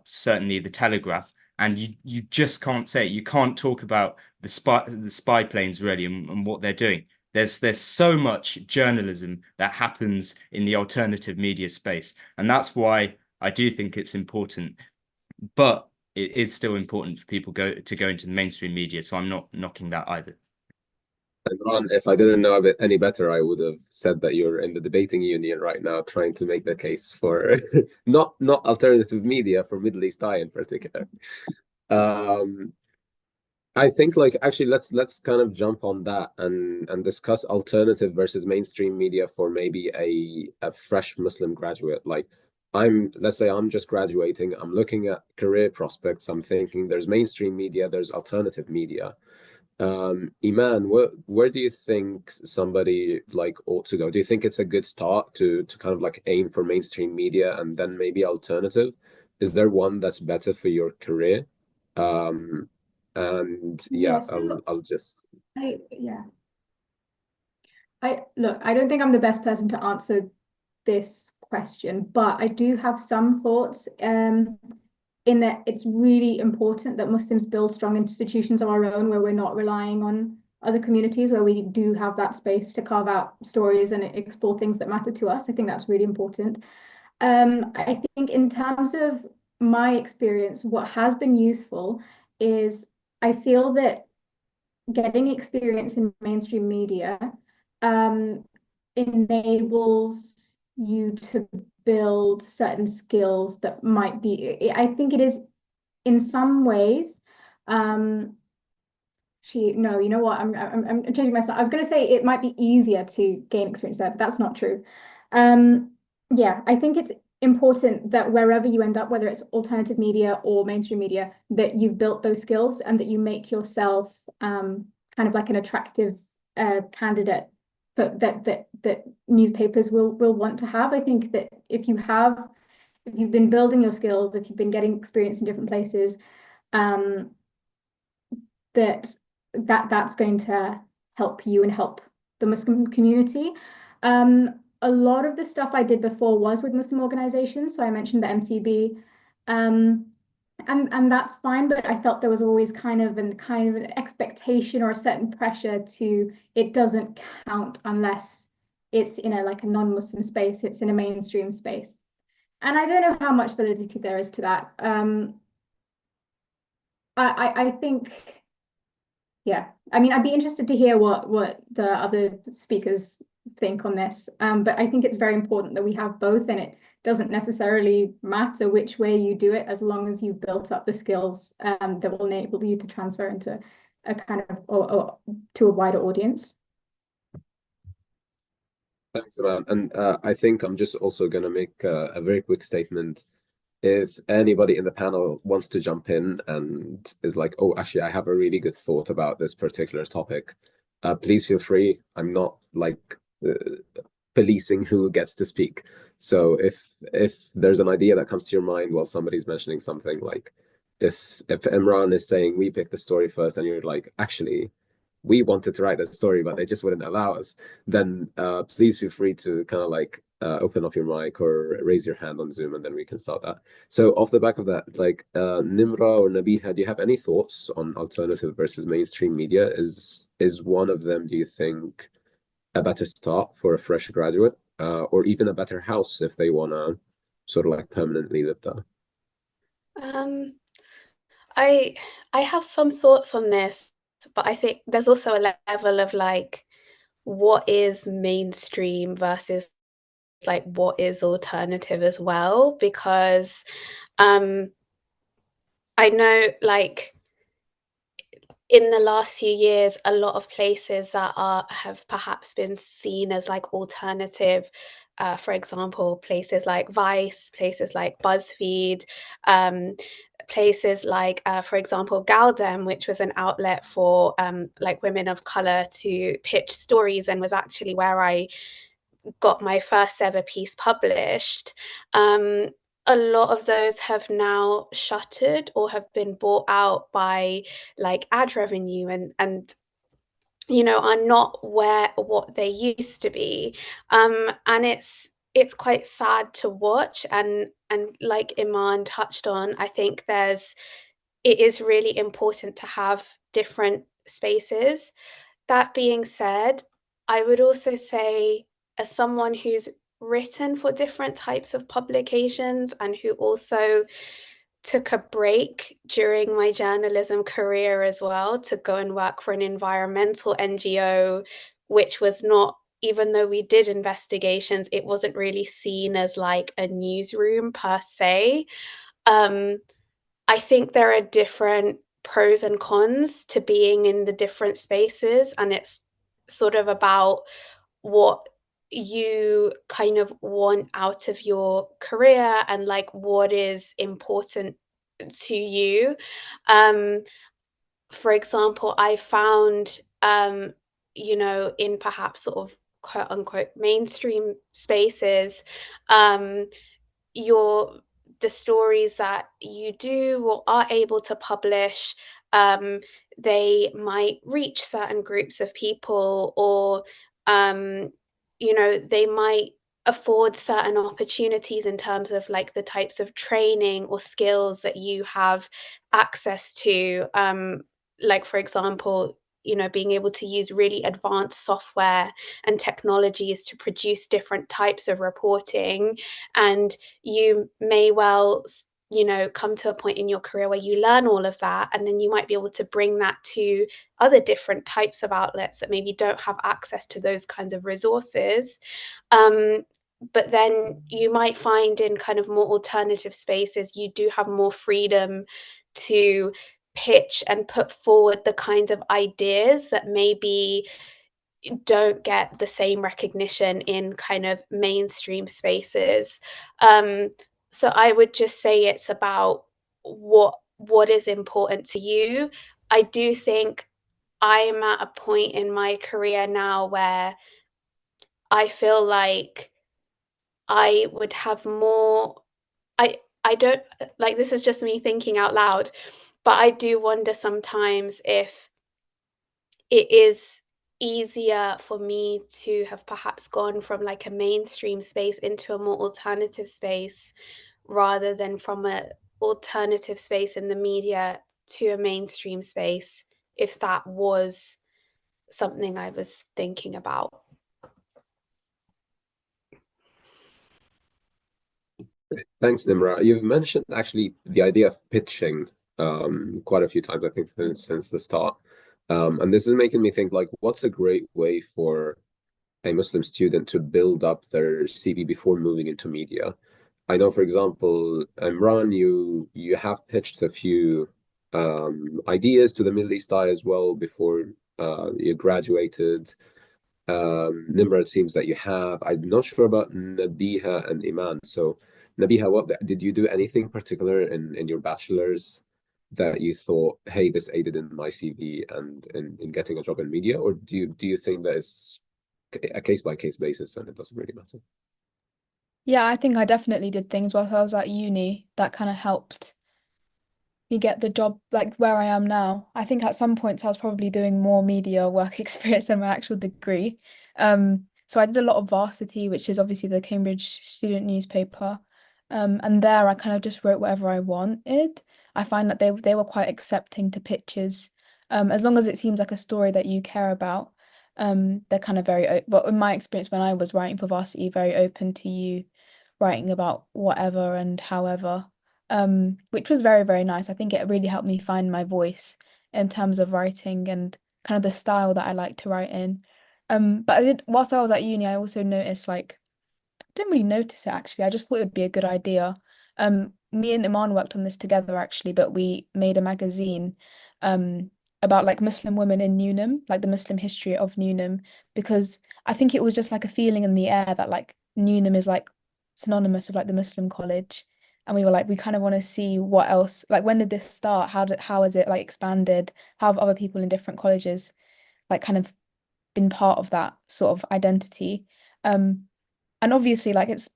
certainly the Telegraph, and you just can't say it. You can't talk about the spy planes really and what they're doing. There's so much journalism that happens in the alternative media space, and that's why I do think it's important. But it is still important for people to go into the mainstream media, so I'm not knocking that either. And Ron, if I didn't know a bit any better, I would have said that you're in the debating union right now, trying to make the case for not alternative media, for Middle East Eye in particular. I think, like, actually let's kind of jump on that and discuss alternative versus mainstream media for maybe a fresh Muslim graduate. Like, let's say I'm just graduating, I'm looking at career prospects, I'm thinking there's mainstream media, there's alternative media. Iman, where do you think somebody like ought to go? Do you think it's a good start to kind of like aim for mainstream media and then maybe alternative? Is there one that's better for your career? And yeah, Yes. I'll just Look, I don't think I'm the best person to answer this question, but I do have some thoughts in that it's really important that Muslims build strong institutions of our own where we're not relying on other communities, where we do have that space to carve out stories and explore things that matter to us. I think that's really important. I think in terms of my experience, what has been useful is I feel that getting experience in mainstream media enables you to build certain skills that might be, I think it is in some ways, no, you know what, I'm changing myself. I was going to say it might be easier to gain experience there, but that's not true. Yeah, I think it's important that wherever you end up, whether it's alternative media or mainstream media, that you've built those skills and that you make yourself kind of like an attractive candidate for that newspapers will want to have. I think that if you've been building your skills, if you've been getting experience in different places, that's going to help you and help the Muslim community. A lot of the stuff I did before was with Muslim organizations. So I mentioned the MCB, and that's fine, but I felt there was always kind of an expectation or a certain pressure to, it doesn't count unless it's in a non-Muslim space, it's in a mainstream space. And I don't know how much validity there is to that. I think, yeah, I mean, I'd be interested to hear what the other speakers think on this. But I think it's very important that we have both, and it doesn't necessarily matter which way you do it, as long as you've built up the skills that will enable you to transfer into a kind of or to a wider audience. Thanks, Iman. And I think I'm just also going to make a very quick statement. If anybody in the panel wants to jump in and is like, oh, actually, I have a really good thought about this particular topic, please feel free. I'm not like policing who gets to speak. So if there's an idea that comes to your mind while somebody's mentioning something, like if Imran is saying we pick the story first and you're like, actually, we wanted to write a story, but they just wouldn't allow us, then please feel free to kind of like open up your mic or raise your hand on Zoom, and then we can start that. So off the back of that, like Nimra or Nabiha, do you have any thoughts on alternative versus mainstream media? Is one of them, do you think, a better start for a fresh graduate, or even a better house if they want to sort of like permanently live there? I have some thoughts on this, but I think there's also a level of like, what is mainstream versus like what is alternative as well, because I know like in the last few years, a lot of places that have perhaps been seen as like alternative, for example, places like Vice, places like BuzzFeed, places like, for example, Galdem, which was an outlet for like women of color to pitch stories, and was actually where I got my first ever piece published. A lot of those have now shuttered or have been bought out by like ad revenue, and you know, are not what they used to be. And it's quite sad to watch, and like Iman touched on, I think it is really important to have different spaces. That being said, I would also say, as someone who's written for different types of publications and who also took a break during my journalism career as well to go and work for an environmental NGO, which was not, even though we did investigations, it wasn't really seen as like a newsroom per se. I think there are different pros and cons to being in the different spaces, and it's sort of about what you kind of want out of your career and like what is important to you. For example, I found, you know, in perhaps sort of quote unquote mainstream spaces, your the stories that you do or are able to publish, they might reach certain groups of people, or you know, they might afford certain opportunities in terms of like the types of training or skills that you have access to. Like for example, you know, being able to use really advanced software and technologies to produce different types of reporting. And you may well, you know, come to a point in your career where you learn all of that, and then you might be able to bring that to other different types of outlets that maybe don't have access to those kinds of resources. But then you might find in kind of more alternative spaces, you do have more freedom to pitch and put forward the kinds of ideas that maybe don't get the same recognition in kind of mainstream spaces. So I would just say it's about what is important to you. I do think I'm at a point in my career now where I feel like I would have more. I don't like, this is just me thinking out loud, but I do wonder sometimes if it is easier for me to have perhaps gone from like a mainstream space into a more alternative space, rather than from a alternative space in the media to a mainstream space, if that was something I was thinking about. Thanks, Nimra. You've mentioned actually the idea of pitching quite a few times, I think, since the start. And this is making me think, like, what's a great way for a Muslim student to build up their CV before moving into media? I know, for example, Imran, you have pitched a few ideas to the Middle East Eye as well before you graduated. Nimra, it seems that you have. I'm not sure about Nabiha and Iman. So, Nabiha, what did you do anything particular in your bachelor's that you thought, hey, this aided in my CV and in getting a job in media? Or do you think that it's a case by case basis and it doesn't really matter? Yeah, I think I definitely did things whilst I was at uni that kind of helped me get the job like where I am now. I think at some points I was probably doing more media work experience than my actual degree. So I did a lot of Varsity, which is obviously the Cambridge student newspaper. And there I kind of just wrote whatever I wanted. I find that they were quite accepting to pitches. As long as it seems like a story that you care about. They're kind of very, but in my experience when I was writing for Varsity, very open to you writing about whatever and however, which was very, very nice. I think it really helped me find my voice in terms of writing and kind of the style that I like to write in. But whilst I was at uni, I also noticed like, I didn't really notice it actually. I just thought it would be a good idea. Me and Iman worked on this together actually, but we made a magazine about like Muslim women in Newnham, like the Muslim history of Newnham, because I think it was just like a feeling in the air that like Newnham is like synonymous with like the Muslim college. And we were like, we kind of want to see what else, like when did this start? How has it like expanded? How have other people in different colleges like kind of been part of that sort of identity? And obviously, like it's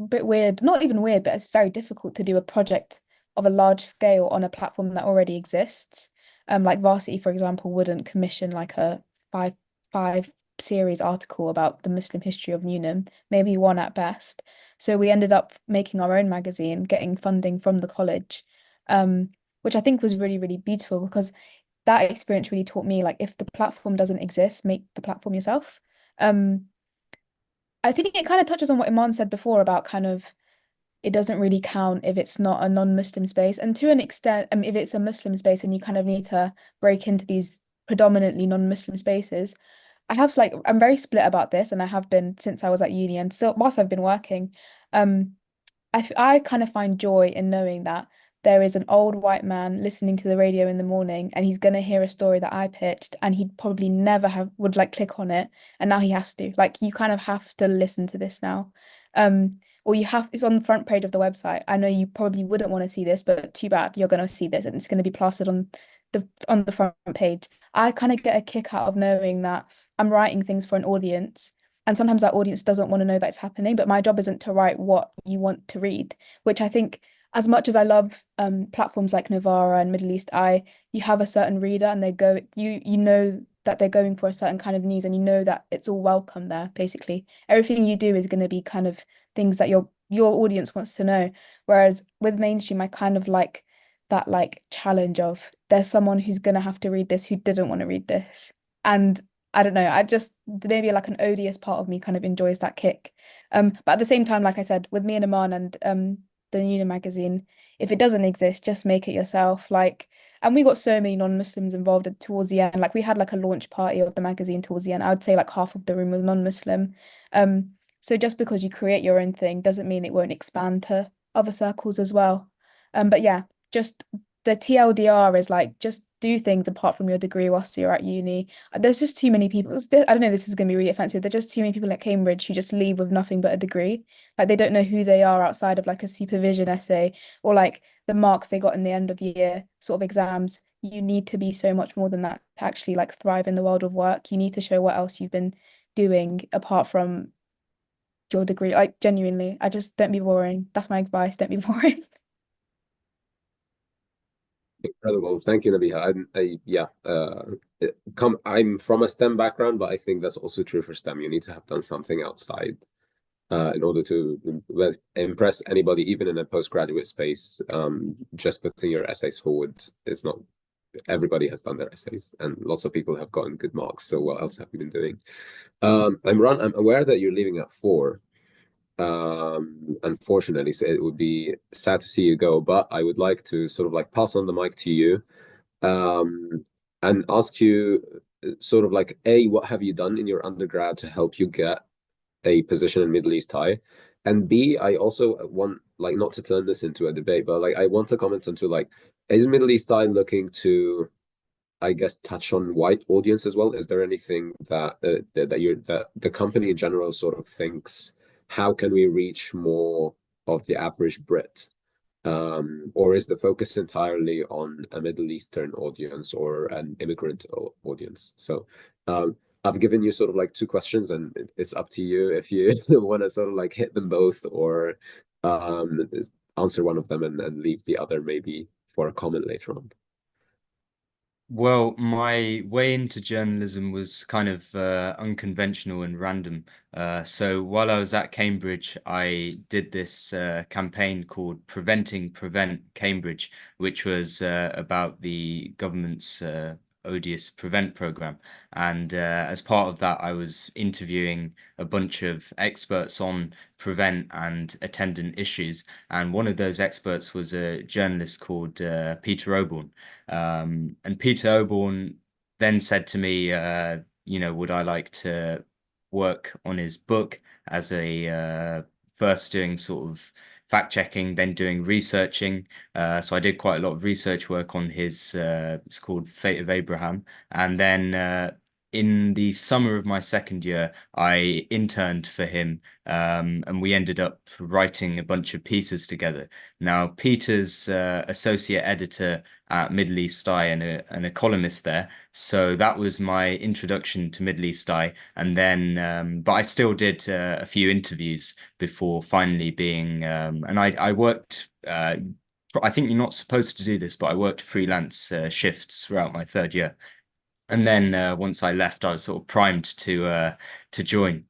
a bit weird, not even weird, but it's very difficult to do a project of a large scale on a platform that already exists. Like Varsity, for example, wouldn't commission like a five series article about the Muslim history of Newnham, maybe one at best. So we ended up making our own magazine, getting funding from the college, which I think was really, really beautiful because that experience really taught me like if the platform doesn't exist, make the platform yourself. I think it kind of touches on what Iman said before about kind of it doesn't really count if it's not a non-Muslim space. And to an extent, if it's a Muslim space and you kind of need to break into these predominantly non-Muslim spaces, I'm very split about this, and I have been since I was at uni, and so whilst I've been working, I kind of find joy in knowing that there is an old white man listening to the radio in the morning and he's gonna hear a story that I pitched and he'd probably never have would like click on it, and now he has to. Like you kind of have to listen to this now. Or you have it's on the front page of the website. I know you probably wouldn't want to see this, but too bad, you're gonna see this and it's gonna be plastered on the front page. I kind of get a kick out of knowing that I'm writing things for an audience. And sometimes that audience doesn't want to know that it's happening, but my job isn't to write what you want to read, which I think as much as I love platforms like Novara and Middle East Eye, you have a certain reader and you know that they're going for a certain kind of news and you know that it's all welcome there, basically. Everything you do is going to be kind of things that your audience wants to know. Whereas with mainstream, I kind of like that like challenge of there's someone who's gonna have to read this who didn't want to read this. And I don't know, I just maybe like an odious part of me kind of enjoys that kick. But at the same time, like I said, with me and Aman and the Newnham magazine, if it doesn't exist, just make it yourself. Like, and we got so many non-Muslims involved towards the end. Like we had like a launch party of the magazine towards the end. I would say like half of the room was non-Muslim. So just because you create your own thing doesn't mean it won't expand to other circles as well. But yeah, just the TLDR is like just do things apart from your degree whilst you're at uni. There's just too many people. I don't know, this is going to be really offensive. There's just too many people at Cambridge who just leave with nothing but a degree. Like they don't know who they are outside of like a supervision essay or like the marks they got in the end of year sort of exams. You need to be so much more than that to actually like thrive in the world of work. You need to show what else you've been doing apart from your degree. Like genuinely, I just don't be boring. That's my advice. Don't be boring. Incredible. Thank you, Nabiha. I'm from a STEM background, but I think that's also true for STEM. You need to have done something outside in order to impress anybody, even in a postgraduate space. Just putting your essays forward is not, everybody has done their essays and lots of people have gotten good marks. So what else have you been doing? I'm aware that you're leaving at 4. Unfortunately, so it would be sad to see you go, but I would like to sort of like pass on the mic to you and ask you sort of like, A, what have you done in your undergrad to help you get a position in Middle East High? And B, I also want, like, not to turn this into a debate, but like I want to comment onto like, is Middle East High looking to, I guess, touch on white audience as well? Is there anything that the company in general sort of thinks, how can we reach more of the average Brit? Or is the focus entirely on a Middle Eastern audience or an immigrant audience? So I've given you sort of like 2 questions and it's up to you if you want to sort of like hit them both or answer one of them and leave the other maybe for a comment later on. Well, my way into journalism was kind of unconventional and random. So while I was at Cambridge, I did this campaign called Prevent Cambridge, which was about the government's odious Prevent program. And as part of that, I was interviewing a bunch of experts on Prevent and attendant issues. And one of those experts was a journalist called Peter Oborne. And Peter Oborne then said to me, would I like to work on his book as a first doing sort of fact checking, then doing researching. So I did quite a lot of research work on his, it's called Fate of Abraham. And then in the summer of my second year, I interned for him, and we ended up writing a bunch of pieces together. Now, Peter's associate editor at Middle East Eye and a columnist there, so that was my introduction to Middle East Eye. And then, but I still did a few interviews before finally being, and I worked. I think you're not supposed to do this, but I worked freelance shifts throughout my third year. And then once I left, I was sort of primed to join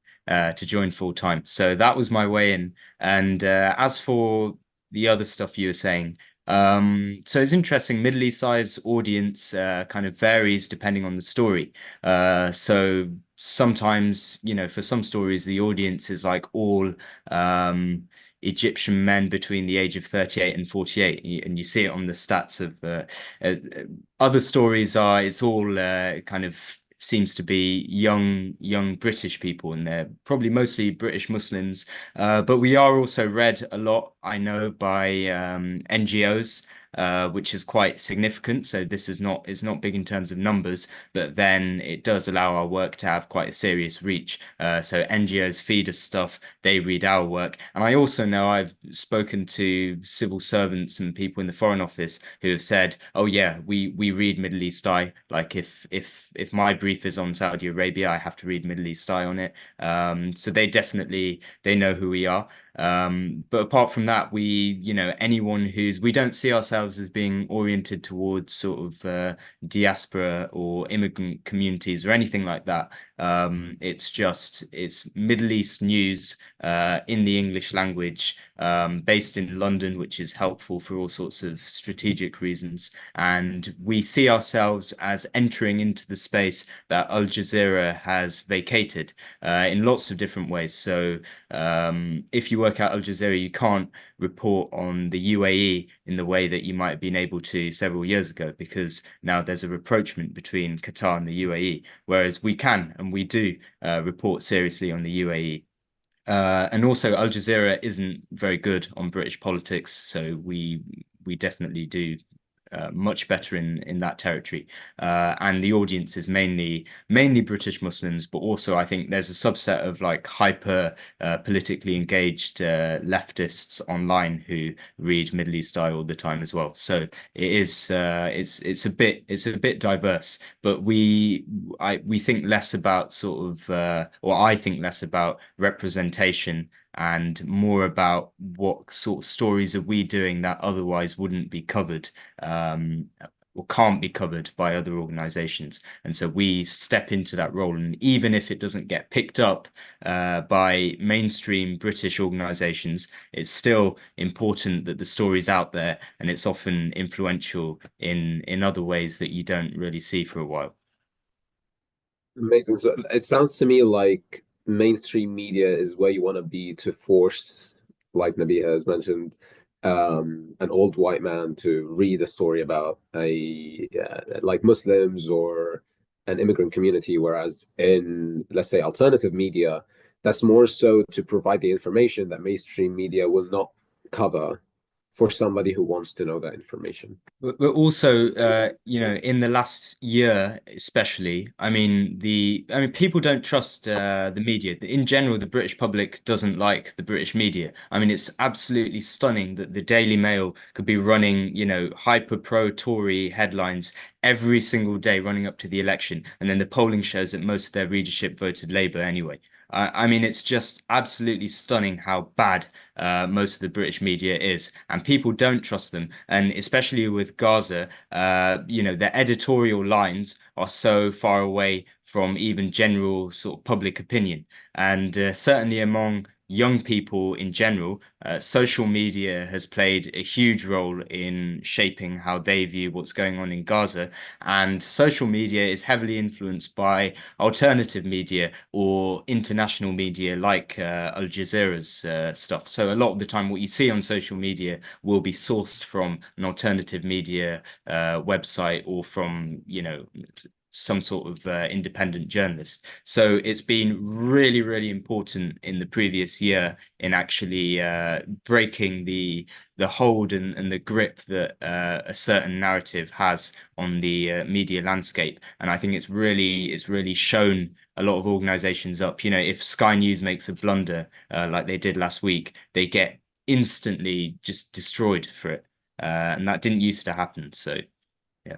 full time. So that was my way in. And as for the other stuff you were saying, so it's interesting. Middle East Eye's audience kind of varies depending on the story. So sometimes, for some stories, the audience is like all Egyptian men between the age of 38 and 48, and you see it on the stats of other stories are it's all kind of seems to be young British people, and they're probably mostly British Muslims. But we are also read a lot, I know, by NGOs which is quite significant. So this is not big in terms of numbers, but then it does allow our work to have quite a serious reach. So NGOs feed us stuff, they read our work. And I also know I've spoken to civil servants and people in the Foreign Office who have said, oh yeah, we read Middle East Eye. Like if my brief is on Saudi Arabia, I have to read Middle East Eye on it. So they know who we are. But apart from that, anyone we don't see ourselves as being oriented towards sort of diaspora or immigrant communities or anything like that. It's Middle East news in the English language, based in London, which is helpful for all sorts of strategic reasons. And we see ourselves as entering into the space that Al Jazeera has vacated in lots of different ways. So if you work at Al Jazeera, you can't report on the UAE in the way that you might have been able to several years ago, because now there's a rapprochement between Qatar and the UAE, whereas we can and we do report seriously on the UAE. And also Al Jazeera isn't very good on British politics, so we definitely do much better in that territory. And the audience is mainly British Muslims, but also I think there's a subset of like hyper politically engaged leftists online who read Middle East Eye all the time as well. So it is it's a bit diverse, but we think less about sort of or I think less about representation and more about what sort of stories are we doing that otherwise wouldn't be covered or can't be covered by other organizations. And so we step into that role. And even if it doesn't get picked up by mainstream British organizations, it's still important that the story's out there, and it's often influential in other ways that you don't really see for a while. Amazing. So it sounds to me like mainstream media is where you want to be to force, like Nabiha has mentioned, an old white man to read a story about like Muslims or an immigrant community, whereas in, let's say, alternative media, that's more so to provide the information that mainstream media will not cover for somebody who wants to know that information. But also, in the last year, especially, I mean, people don't trust the media. In general, the British public doesn't like the British media. I mean, it's absolutely stunning that the Daily Mail could be running, hyper pro-Tory headlines every single day running up to the election, and then the polling shows that most of their readership voted Labour anyway. I mean, it's just absolutely stunning how bad most of the British media is, and people don't trust them. And especially with Gaza, their editorial lines are so far away from even general sort of public opinion. And certainly among young people in general, social media has played a huge role in shaping how they view what's going on in Gaza. And social media is heavily influenced by alternative media or international media like Al Jazeera's stuff. So a lot of the time what you see on social media will be sourced from an alternative media website or from, some sort of independent journalist. So it's been really, really important in the previous year in actually breaking the hold and the grip that a certain narrative has on the media landscape. And I think it's really shown a lot of organizations up. If Sky News makes a blunder like they did last week, they get instantly just destroyed for it. And that didn't used to happen. So yeah.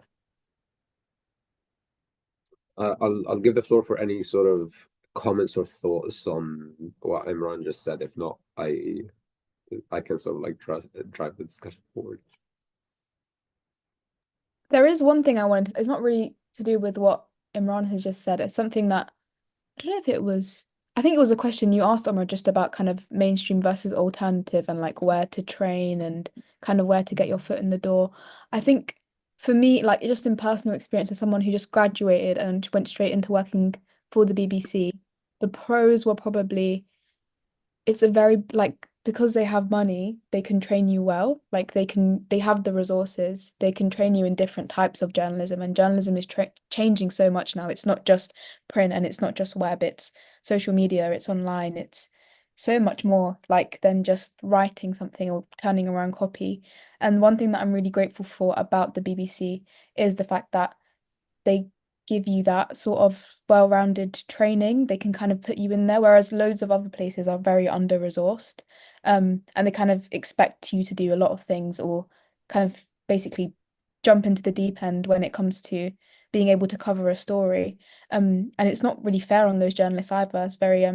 I'll give the floor for any sort of comments or thoughts on what Imran just said. If not, I can sort of like drive the discussion forward. There is one thing I wanted to, it's not really to do with what Imran has just said. It's something that, I don't know if it was, I think it was a question you asked, Omar, just about kind of mainstream versus alternative and like where to train and kind of where to get your foot in the door. I think for me, like just in personal experience as someone who just graduated and went straight into working for the BBC, the pros were probably, it's a very like, because they have money, they can train you well. Like they have the resources, they can train you in different types of journalism, and journalism is changing so much now. It's not just print and it's not just web, it's social media, it's online, it's so much more like than just writing something or turning around copy. And one thing that I'm really grateful for about the BBC is the fact that they give you that sort of well-rounded training. They can kind of put you in there, whereas loads of other places are very under-resourced. And they kind of expect you to do a lot of things or kind of basically jump into the deep end when it comes to being able to cover a story. And it's not really fair on those journalists either. It's very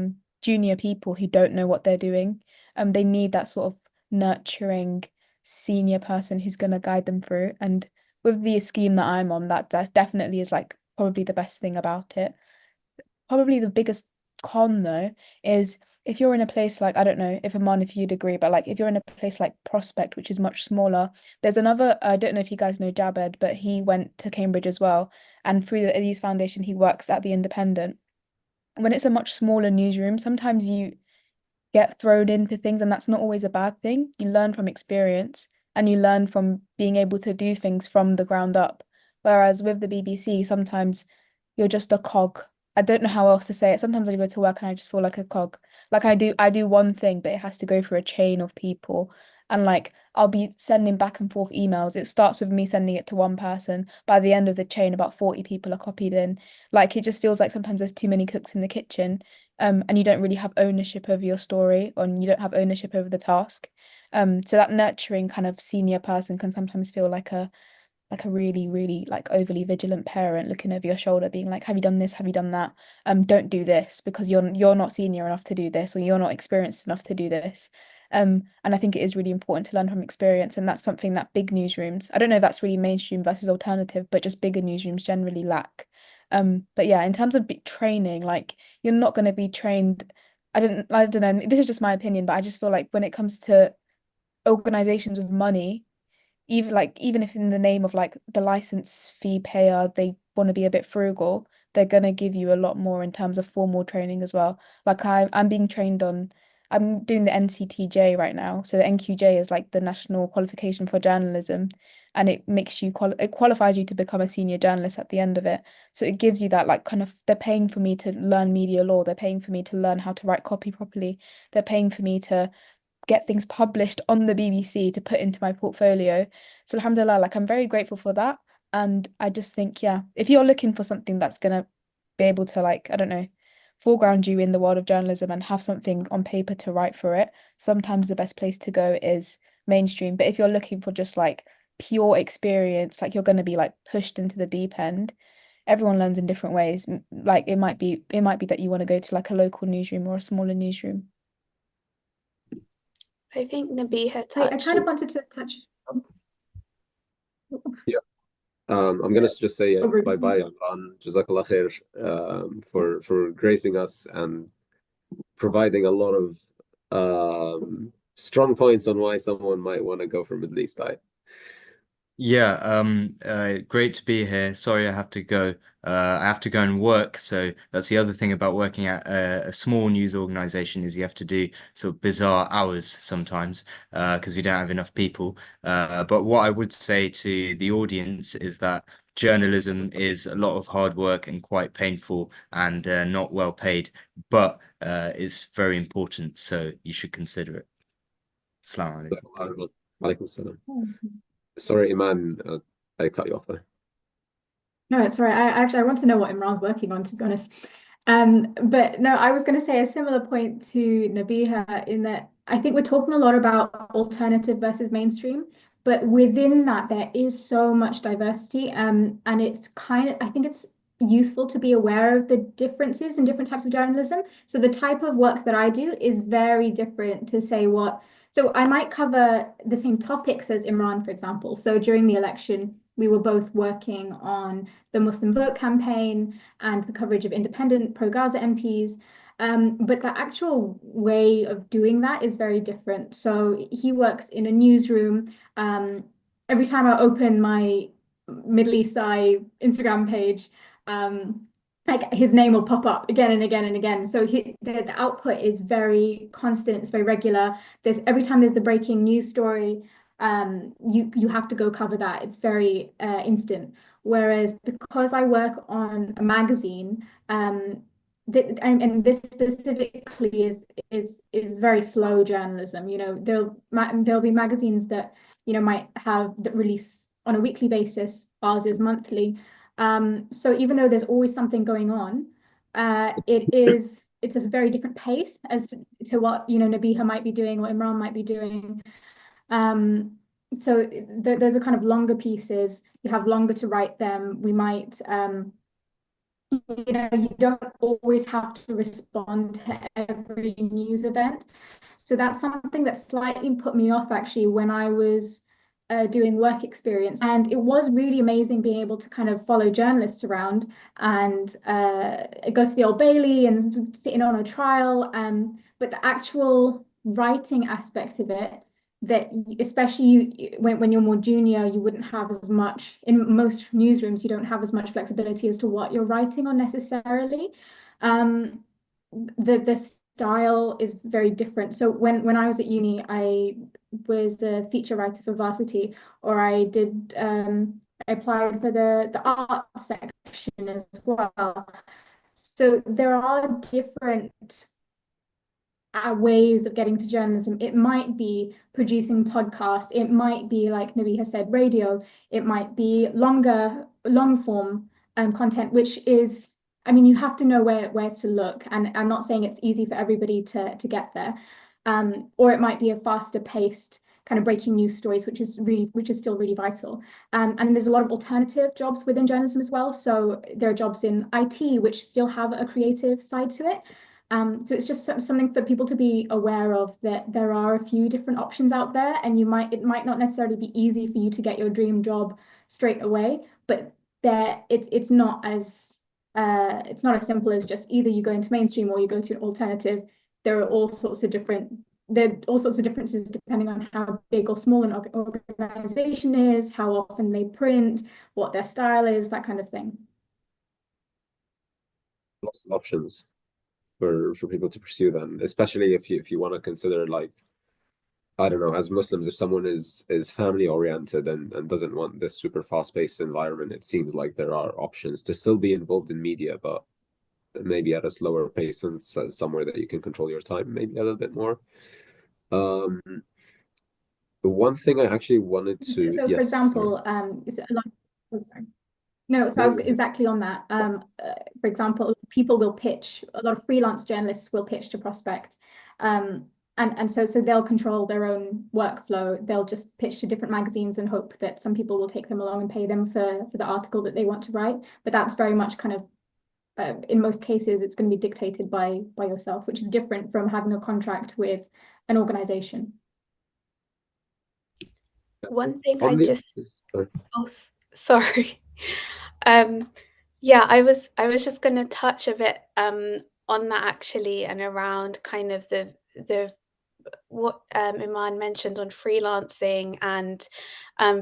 junior people who don't know what they're doing. They need that sort of nurturing senior person who's going to guide them through. And with the scheme that I'm on, that definitely is like probably the best thing about it. Probably the biggest con though is if you're in a place like, I don't know if Aman, if you'd agree, but like if you're in a place like Prospect, which is much smaller, there's another, I don't know if you guys know Jabed, but he went to Cambridge as well. And through the Aziz Foundation, he works at The Independent. When it's a much smaller newsroom, sometimes you get thrown into things, and that's not always a bad thing. You learn from experience and you learn from being able to do things from the ground up. Whereas with the BBC, sometimes you're just a cog. I don't know how else to say it. Sometimes I go to work and I just feel like a cog. Like I do one thing, but it has to go through a chain of people. And like I'll be sending back and forth emails. It starts with me sending it to one person. By the end of the chain, about 40 people are copied in. Like it just feels like sometimes there's too many cooks in the kitchen. And you don't really have ownership over your story, or you don't have ownership over the task. So that nurturing kind of senior person can sometimes feel like a really, really like overly vigilant parent looking over your shoulder, being like, have you done this? Have you done that? Don't do this because you're not senior enough to do this, or you're not experienced enough to do this. And I think it is really important to learn from experience, and that's something that big newsrooms, I don't know if that's really mainstream versus alternative, but just bigger newsrooms generally lack. But yeah, in terms of training, like you're not going to be trained. I don't know. This is just my opinion, but I just feel like when it comes to organizations with money, even if in the name of like the license fee payer, they want to be a bit frugal, they're gonna give you a lot more in terms of formal training as well. Like I'm being trained on, I'm doing the NCTJ right now. So the NQJ is like the National Qualification for Journalism, and it makes you it qualifies you to become a senior journalist at the end of it. So it gives you that like kind of, they're paying for me to learn media law, they're paying for me to learn how to write copy properly, they're paying for me to get things published on the BBC to put into my portfolio. So alhamdulillah, like I'm very grateful for that. And I just think, yeah, if you're looking for something that's gonna be able to like, I don't know, foreground you in the world of journalism and have something on paper to write for it, sometimes the best place to go is mainstream. But if you're looking for just like pure experience, like you're gonna be like pushed into the deep end. Everyone learns in different ways. Like it might be that you want to go to like a local newsroom or a smaller newsroom. I think Nabiha I touched kind of on wanted to touch. Yeah. I'm gonna just say Oh, Ruby. bye-bye, Amran. Jazakallah khair, for gracing us and providing a lot of strong points on why someone might want to go for Middle East Eye. Yeah, great to be here. Sorry, I have to go. I have to go and work. So that's the other thing about working at a small news organization is you have to do sort of bizarre hours sometimes because we don't have enough people. But what I would say to the audience is that journalism is a lot of hard work and quite painful and not well paid, but it's very important. So you should consider it. Assalamu alaikum. Alaikum salam. Sorry, Iman, I cut you off there. No, it's all right. I want to know what Imran's working on, to be honest. But no, I was going to say a similar point to Nabiha in that I think we're talking a lot about alternative versus mainstream, but within that there is so much diversity. And it's I think it's useful to be aware of the differences in different types of journalism. So the type of work that I do is very different to say what. So I might cover the same topics as Imran, for example. So during the election, we were both working on the Muslim Vote campaign and the coverage of independent pro-Gaza MPs. But the actual way of doing that is very different. So he works in a newsroom. Every time I open my Middle East Eye Instagram page, like his name will pop up again and again and again. So the output is very constant, it's very regular. Every time there's the breaking news story, you have to go cover that. It's very instant. Whereas because I work on a magazine, and this specifically is very slow journalism. You know, there'll be magazines that, you know, might have that release on a weekly basis, ours is monthly. So even though there's always something going on, it's a very different pace as to what, you know, Nabiha might be doing or Imran might be doing. So those are kind of longer pieces. You have longer to write them. We might, you know, you don't always have to respond to every news event. So that's something that slightly put me off actually when I was doing work experience. And it was really amazing being able to kind of follow journalists around and go to the Old Bailey and sit in on a trial. But the actual writing aspect of it, that especially when you're more junior, you wouldn't have as much. In most newsrooms, you don't have as much flexibility as to what you're writing on necessarily. The style is very different. So when I was at uni, I was a feature writer for Varsity, or I did I applied for the art section as well. So there are different ways of getting to journalism. It might be producing podcasts, it might be, like Nabiha said, radio, it might be long form content, which is, I mean, you have to know where to look, and I'm not saying it's easy for everybody to get there. Or it might be a faster paced kind of breaking news stories, which is still really vital. And there's a lot of alternative jobs within journalism as well. So there are jobs in IT which still have a creative side to it. So it's just something for people to be aware of, that there are a few different options out there, and it might not necessarily be easy for you to get your dream job straight away, but it's not as simple as just either you go into mainstream or you go to an alternative. There are all sorts of differences depending on how big or small an organization is, how often they print, what their style is, that kind of thing. Lots of options for people to pursue them, especially if you want to consider, like, I don't know, as Muslims, if someone is family oriented and doesn't want this super fast-paced environment, it seems like there are options to still be involved in media, but maybe at a slower pace and somewhere that you can control your time maybe a little bit more. The one thing I actually wanted to, So yes, for example, is it a lot? Oh, sorry. No, so I was exactly on that. For example, people will pitch, a lot of freelance journalists will pitch to prospect. And so they'll control their own workflow. They'll just pitch to different magazines and hope that some people will take them along and pay them for the article that they want to write. But that's very much kind of, in most cases, it's going to be dictated by yourself, which is different from having a contract with an organization. One thing I just, oh, sorry. Yeah, I was just going to touch a bit on that actually, and around kind of the what Iman mentioned on freelancing and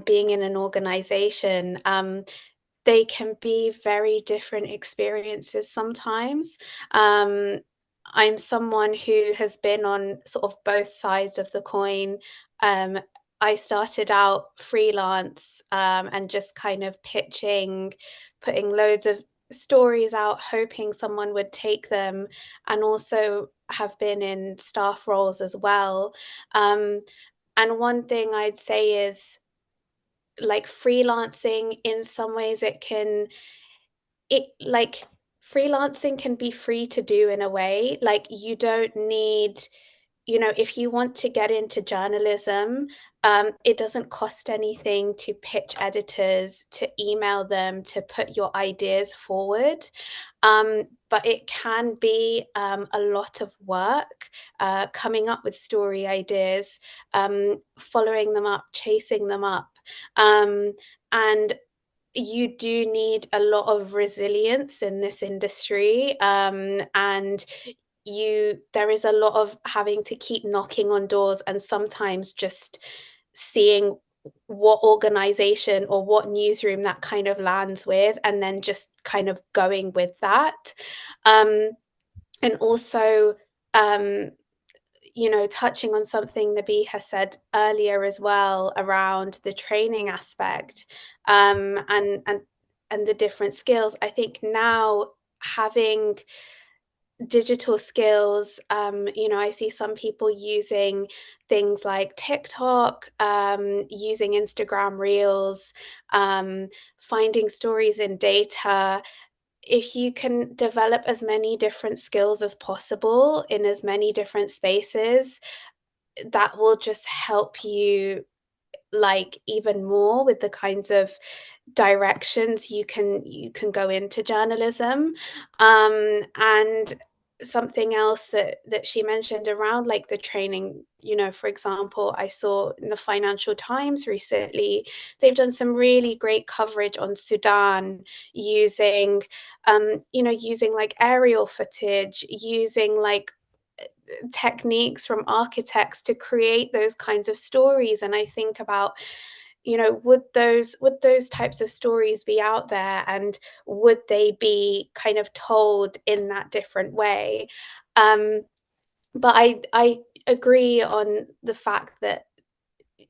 being in an organization. They can be very different experiences sometimes. I'm someone who has been on sort of both sides of the coin. I started out freelance and just kind of pitching, putting loads of stories out, hoping someone would take them, and also have been in staff roles as well. And one thing I'd say is, like, freelancing, in some ways freelancing can be free to do in a way. Like, you don't need, if you want to get into journalism, it doesn't cost anything to pitch editors, to email them, to put your ideas forward. But it can be a lot of work coming up with story ideas, following them up, chasing them up. And you do need a lot of resilience in this industry, and there is a lot of having to keep knocking on doors, and sometimes just seeing what organization or what newsroom that kind of lands with, and then just kind of going with that. And also, touching on something Nabiha said earlier as well around the training aspect, and the different skills. I think now, having digital skills. You know, I see some people using things like TikTok, using Instagram Reels, finding stories in data. If you can develop as many different skills as possible in as many different spaces, that will just help you like even more with the kinds of directions you can go into journalism. And something else that she mentioned around like the training, you know, for example, I saw in the Financial Times recently, they've done some really great coverage on Sudan using you know, using like aerial footage, using like techniques from architects to create those kinds of stories. And I think about, you know, would those types of stories be out there, and would they be kind of told in that different way? But I agree on the fact that,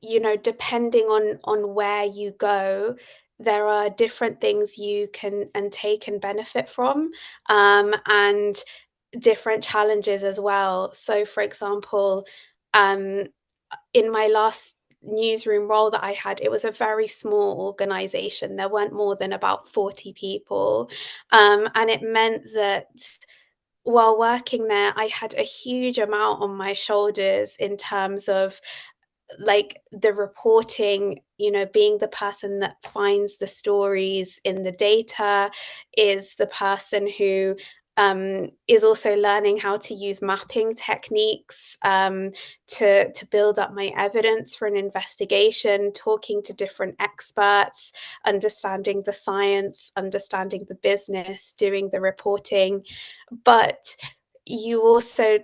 you know, depending on where you go, there are different things you can and take and benefit from, and different challenges as well. So, for example, in my last newsroom role that I had, it was a very small organization. There weren't more than about 40 people. And it meant that while working there, I had a huge amount on my shoulders in terms of like the reporting, you know, being the person that finds the stories in the data, is the person who is also learning how to use mapping techniques to build up my evidence for an investigation, talking to different experts, understanding the science, understanding the business, doing the reporting. But you also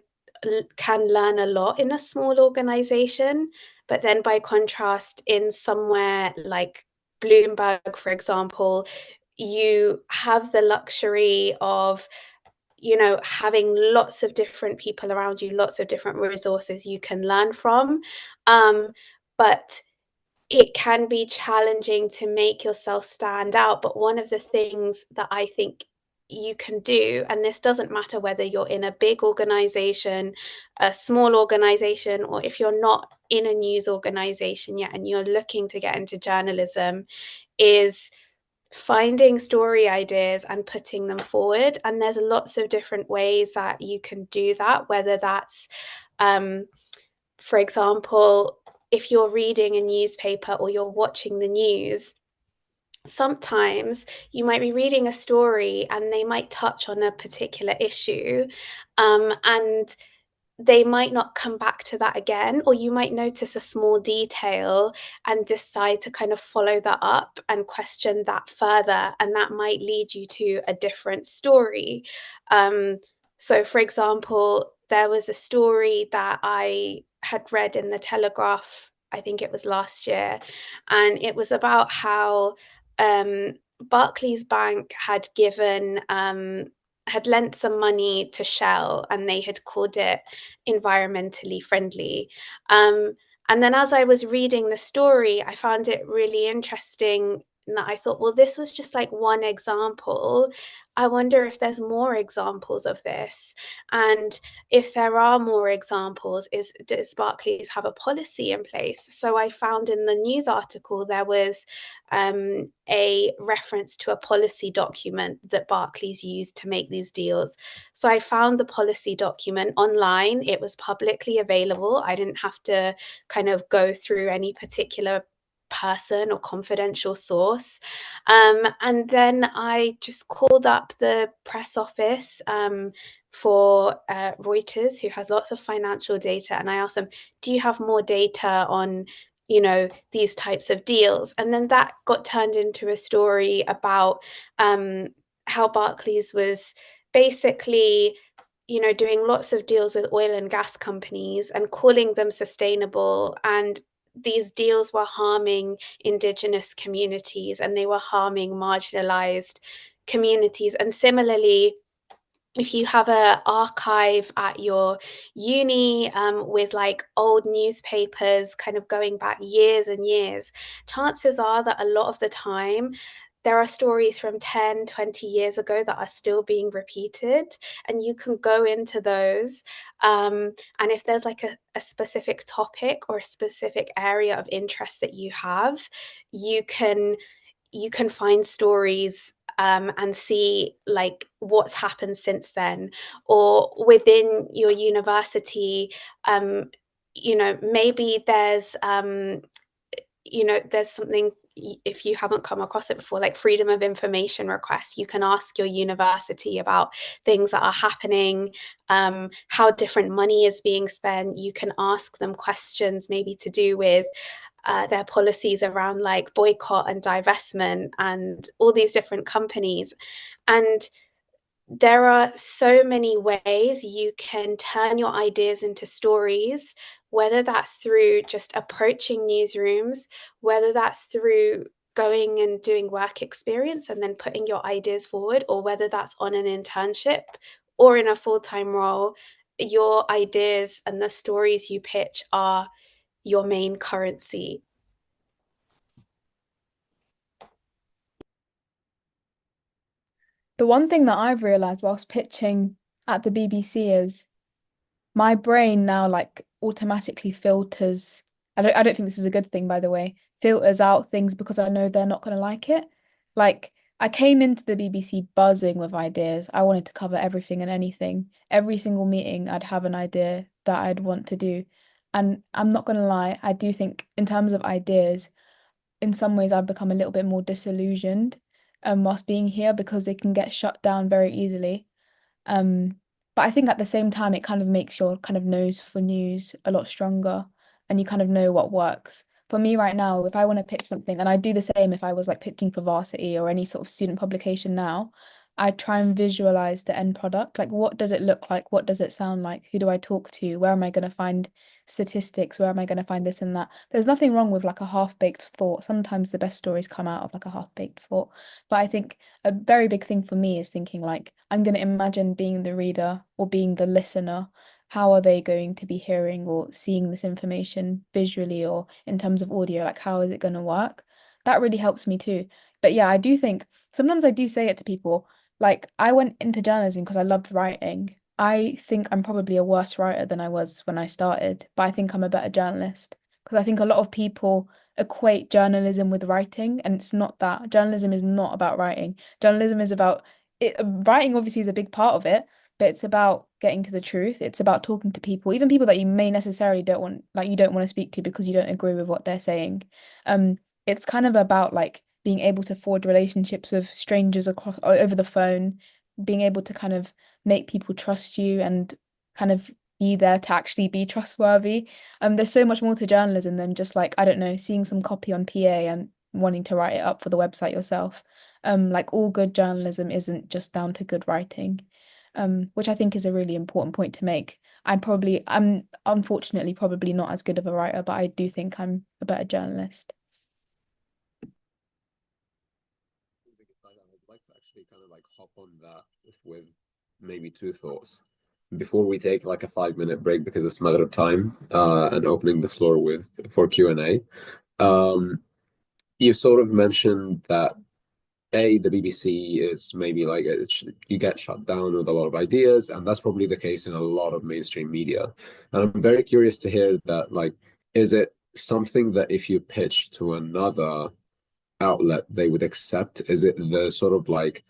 can learn a lot in a small organization. But then by contrast, in somewhere like Bloomberg, for example, you have the luxury of, you know, having lots of different people around you, lots of different resources you can learn from. But it can be challenging to make yourself stand out. But one of the things that I think you can do, and this doesn't matter whether you're in a big organization, a small organization, or if you're not in a news organization yet and you're looking to get into journalism, is finding story ideas and putting them forward. And there's lots of different ways that you can do that, whether that's, for example, if you're reading a newspaper or you're watching the news, sometimes you might be reading a story and they might touch on a particular issue, and they might not come back to that again, or you might notice a small detail and decide to kind of follow that up and question that further, and that might lead you to a different story. So, for example, there was a story that I had read in the Telegraph, I think it was last year, and it was about how Barclays Bank had given had lent some money to Shell, and they had called it environmentally friendly. And then as I was reading the story, I found it really interesting in that I thought, well, this was just like one example. I wonder if there's more examples of this. And if there are more examples, does Barclays have a policy in place? So I found in the news article there was a reference to a policy document that Barclays used to make these deals. So I found the policy document online. It was publicly available. I didn't have to kind of go through any particular person or confidential source. And then I just called up the press office for Reuters, who has lots of financial data, and I asked them, do you have more data on, you know, these types of deals? And then that got turned into a story about how Barclays was basically, you know, doing lots of deals with oil and gas companies and calling them sustainable, and these deals were harming indigenous communities and they were harming marginalized communities. And similarly, if you have an archive at your uni with like old newspapers kind of going back years and years, chances are that a lot of the time there are stories from 10, 20 years ago that are still being repeated, and you can go into those. And if there's like a specific topic or a specific area of interest that you have, you can find stories and see like what's happened since then, or within your university, maybe there's there's something, if you haven't come across it before, like freedom of information requests. You can ask your university about things that are happening, how different money is being spent. You can ask them questions maybe to do with their policies around like boycott and divestment and all these different companies. And there are so many ways you can turn your ideas into stories, whether that's through just approaching newsrooms, whether that's through going and doing work experience and then putting your ideas forward, or whether that's on an internship or in a full-time role. Your ideas and the stories you pitch are your main currency. The one thing that I've realized whilst pitching at the BBC is my brain now like automatically filters. I don't think this is a good thing, by the way, filters out things because I know they're not going to like it. Like I came into the BBC buzzing with ideas. I wanted to cover everything and anything. Every single meeting, I'd have an idea that I'd want to do. And I'm not going to lie, I do think in terms of ideas, in some ways I've become a little bit more disillusioned whilst being here because they can get shut down very easily. But I think at the same time, it kind of makes your kind of nose for news a lot stronger and you kind of know what works. For me right now, if I want to pitch something, and I do the same if I was like pitching for Varsity or any sort of student publication now, I try and visualize the end product. Like, what does it look like? What does it sound like? Who do I talk to? Where am I going to find statistics? Where am I going to find this and that? There's nothing wrong with like a half-baked thought. Sometimes the best stories come out of like a half-baked thought. But I think a very big thing for me is thinking like, I'm going to imagine being the reader or being the listener. How are they going to be hearing or seeing this information visually or in terms of audio? Like, how is it going to work? That really helps me too. But yeah, I do think sometimes I do say it to people. Like, I went into journalism because I loved writing. I think I'm probably a worse writer than I was when I started, but I think I'm a better journalist because I think a lot of people equate journalism with writing, and it's not that. Journalism is not about writing. Journalism is about it. Writing obviously is a big part of it, but it's about getting to the truth. It's about talking to people, even people that you may necessarily don't want, like you don't want to speak to because you don't agree with what they're saying. It's kind of about like being able to forge relationships with strangers across over the phone, being able to kind of make people trust you and kind of be there to actually be trustworthy. There's so much more to journalism than just like, I don't know, seeing some copy on PA and wanting to write it up for the website yourself. Like all good journalism isn't just down to good writing, which I think is a really important point to make. I'm unfortunately probably not as good of a writer, but I do think I'm a better journalist. I'd like to actually kind of like hop on that with maybe two thoughts before we take like a 5-minute break because it's a matter of time and opening the floor for Q&A. You sort of mentioned that the BBC is maybe like you get shut down with a lot of ideas, and that's probably the case in a lot of mainstream media. And I'm very curious to hear that, like, is it something that if you pitch to another outlet, they would accept? Is it the sort of like,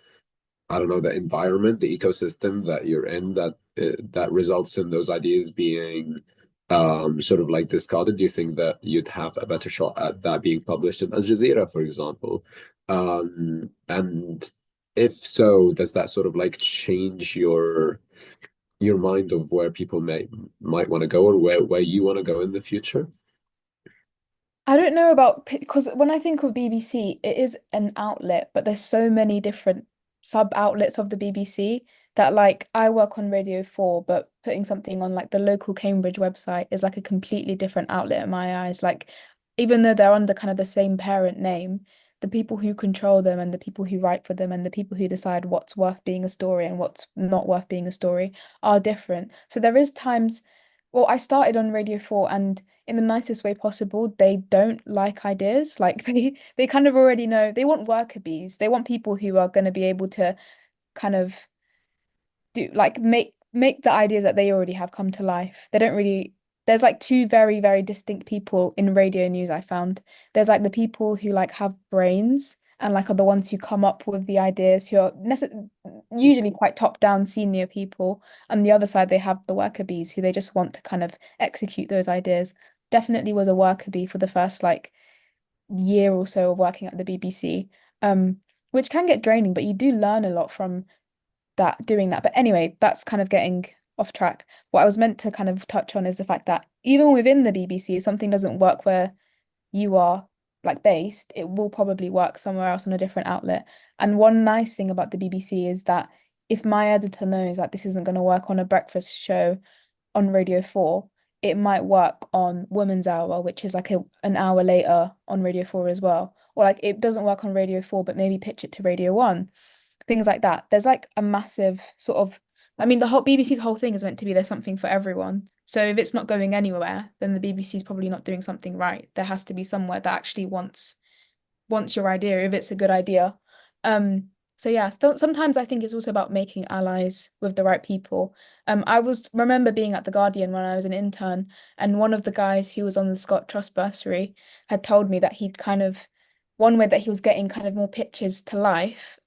I don't know, the environment, the ecosystem that you're in that results in those ideas being sort of like discarded? Do you think that you'd have a better shot at that being published in Al Jazeera, for example? And if so, does that sort of like change your mind of where people might want to go or where you want to go in the future? I don't know about because when I think of BBC, it is an outlet, but there's so many different sub outlets of the BBC that like I work on Radio 4, but putting something on like the local Cambridge website is like a completely different outlet in my eyes. Like even though they're under kind of the same parent name, the people who control them and the people who write for them and the people who decide what's worth being a story and what's not worth being a story are different. So there is times, well, I started on Radio 4 and in the nicest way possible, they don't like ideas. Like they kind of already know they want worker bees. They want people who are going to be able to kind of do like make the ideas that they already have come to life. They don't really there's like two very, very distinct people in radio news I found. There's like the people who like have brains and like are the ones who come up with the ideas who are usually quite top-down senior people. And the other side, they have the worker bees who they just want to kind of execute those ideas. Definitely was a worker bee for the first like year or so of working at the BBC, which can get draining, but you do learn a lot from doing that. But anyway, that's kind of getting off track. What I was meant to kind of touch on is the fact that even within the BBC, if something doesn't work where you are like based, it will probably work somewhere else on a different outlet. And one nice thing about the BBC is that if my editor knows that this isn't going to work on a breakfast show on Radio 4, it might work on Women's Hour, which is like an hour later on Radio 4 as well. Or like it doesn't work on Radio 4, but maybe pitch it to Radio 1. Things like that. There's like a massive sort of, I mean, the whole BBC's whole thing is meant to be there's something for everyone. So if it's not going anywhere, then the BBC's probably not doing something right. There has to be somewhere that actually wants your idea if it's a good idea. So yeah, sometimes I think it's also about making allies with the right people. I remember being at The Guardian when I was an intern, and one of the guys who was on the Scott Trust bursary had told me that he'd kind of one way that he was getting kind of more pitches to life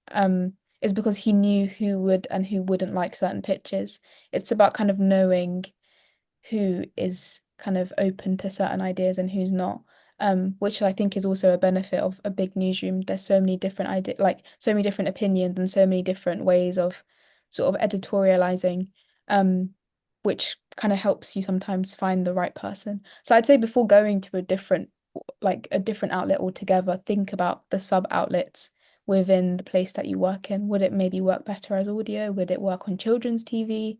is because he knew who would and who wouldn't like certain pitches. It's about kind of knowing who is kind of open to certain ideas and who's not. Which I think is also a benefit of a big newsroom. There's so many different ideas, like so many different opinions and so many different ways of sort of editorializing, which kind of helps you sometimes find the right person. So I'd say before going to a different outlet altogether, think about the sub outlets within the place that you work in. Would it maybe work better as audio? Would it work on children's TV?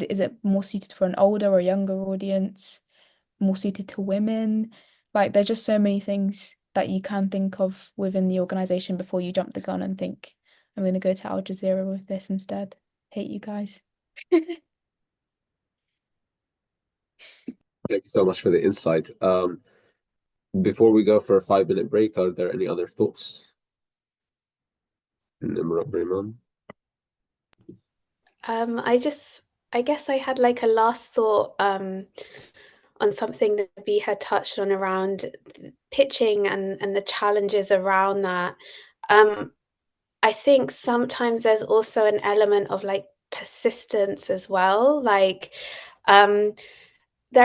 Is it more suited for an older or younger audience? More suited to women? Like there's just so many things that you can think of within the organization before you jump the gun and think, I'm going to go to Al Jazeera with this instead. Hate you guys. Thank you so much for the insight. Before we go for a 5-minute break, are there any other thoughts? Nimra, Rayman? I guess I had like a last thought on something that Nabi had touched on around pitching and the challenges around that. I think sometimes there's also an element of like persistence as well. Like there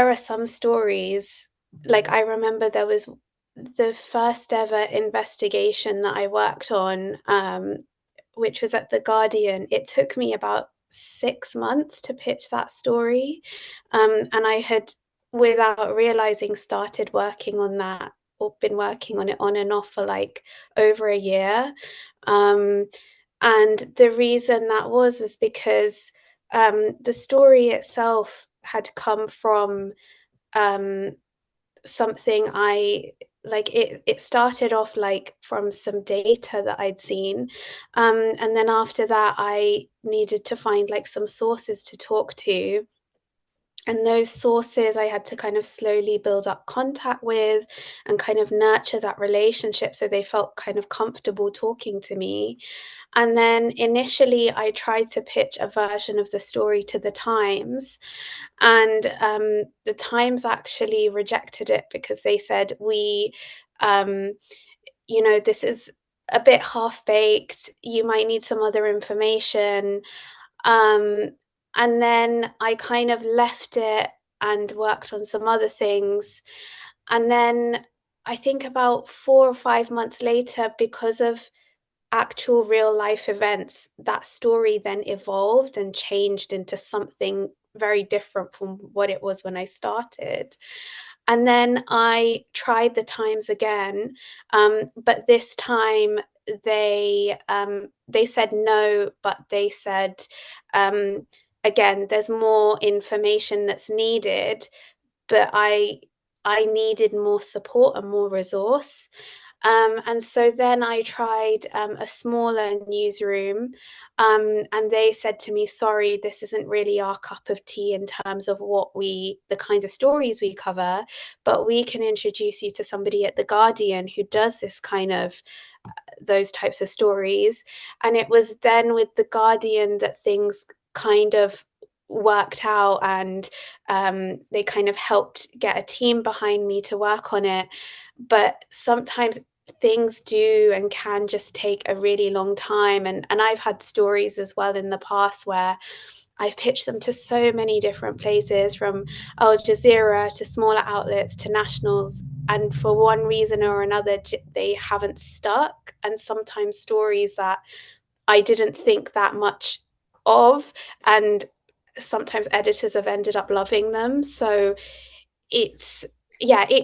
are some stories, like I remember there was the first ever investigation that I worked on, which was at The Guardian. It took me about 6 months to pitch that story. And I had, without realizing, started working on that or been working on it on and off for like over a year. And the reason that was because the story itself had come from something it started off like from some data that I'd seen, and then after that I needed to find like some sources to talk to, and those sources I had to kind of slowly build up contact with and kind of nurture that relationship so they felt kind of comfortable talking to me. And then initially I tried to pitch a version of the story to the Times, and the Times actually rejected it because they said, this is a bit half-baked, you might need some other information. And then I kind of left it and worked on some other things. And then I think about 4 or 5 months later, because of actual real life events, that story then evolved and changed into something very different from what it was when I started. And then I tried the Times again, but this time they said no, but they said, again, there's more information that's needed, but I needed more support and more resource. And so then I tried a smaller newsroom, and they said to me, sorry, this isn't really our cup of tea in terms of the kinds of stories we cover, but we can introduce you to somebody at The Guardian who does this kind of those types of stories. And it was then with The Guardian that things kind of worked out, and they kind of helped get a team behind me to work on it. But sometimes things do and can just take a really long time. And I've had stories as well in the past where I've pitched them to so many different places, from Al Jazeera to smaller outlets to nationals. And for one reason or another, they haven't stuck. And sometimes stories that I didn't think that much of, and sometimes editors have ended up loving them. So it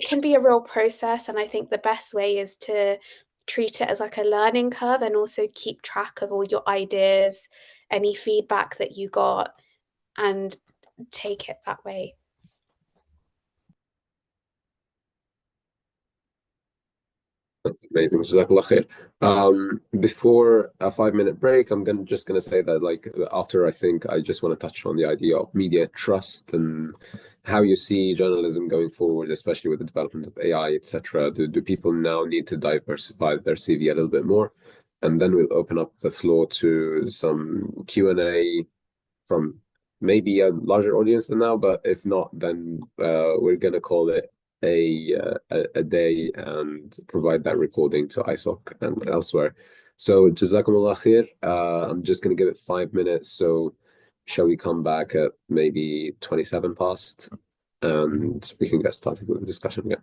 can be a real process. And I think the best way is to treat it as like a learning curve, and also keep track of all your ideas, any feedback that you got, and take it that way. That's amazing. Jazakallah khair. Before a 5-minute break, I'm just gonna say that, like, after, I think I just want to touch on the idea of media trust and how you see journalism going forward, especially with the development of AI, etc. Do people now need to diversify their CV a little bit more? And then we'll open up the floor to some Q&A from maybe a larger audience than now, but if not, then we're gonna call it a day and provide that recording to ISOC and elsewhere. So Jazakumullah khair. I'm just gonna give it 5 minutes. So shall we come back at maybe 27 past, and we can get started with the discussion again.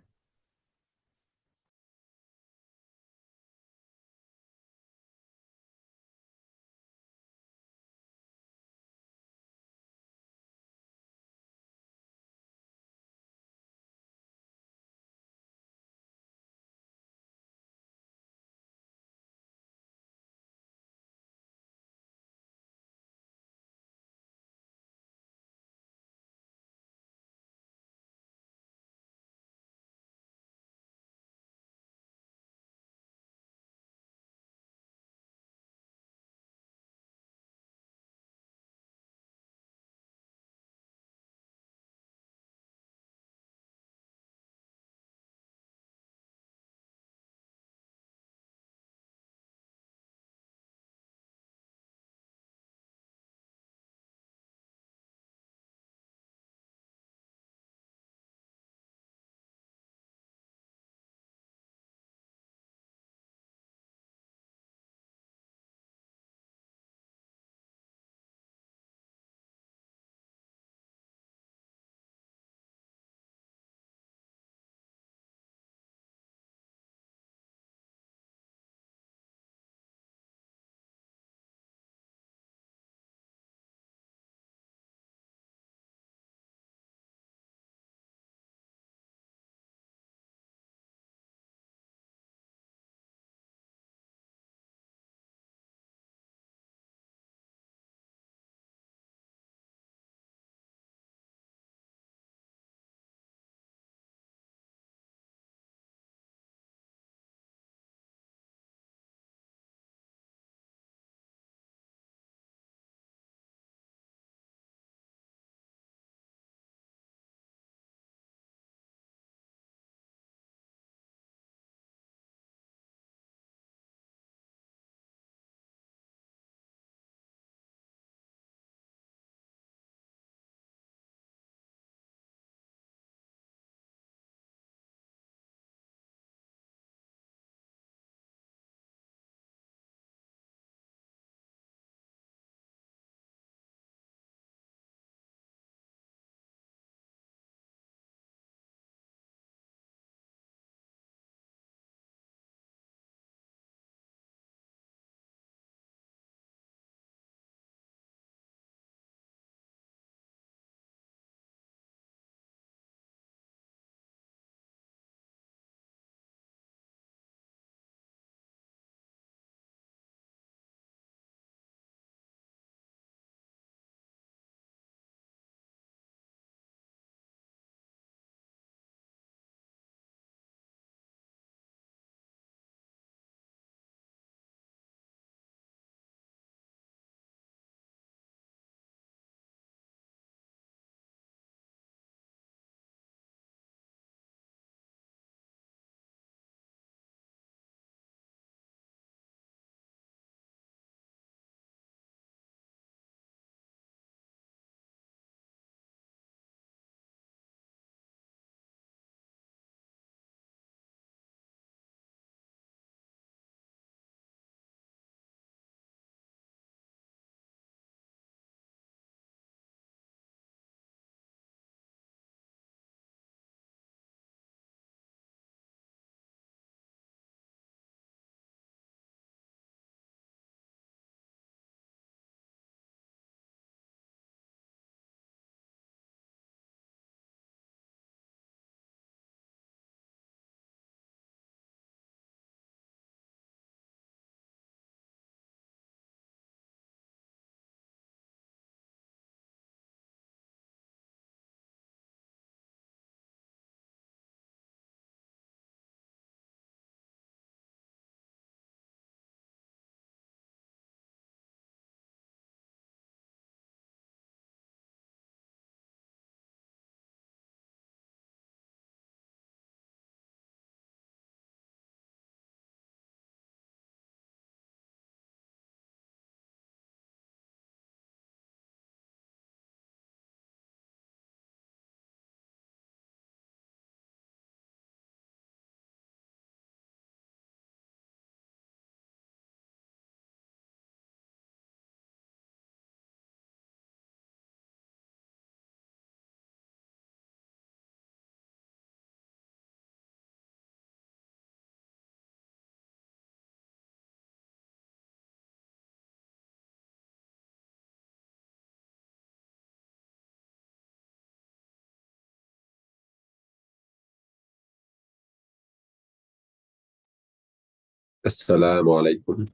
Assalamu alaikum.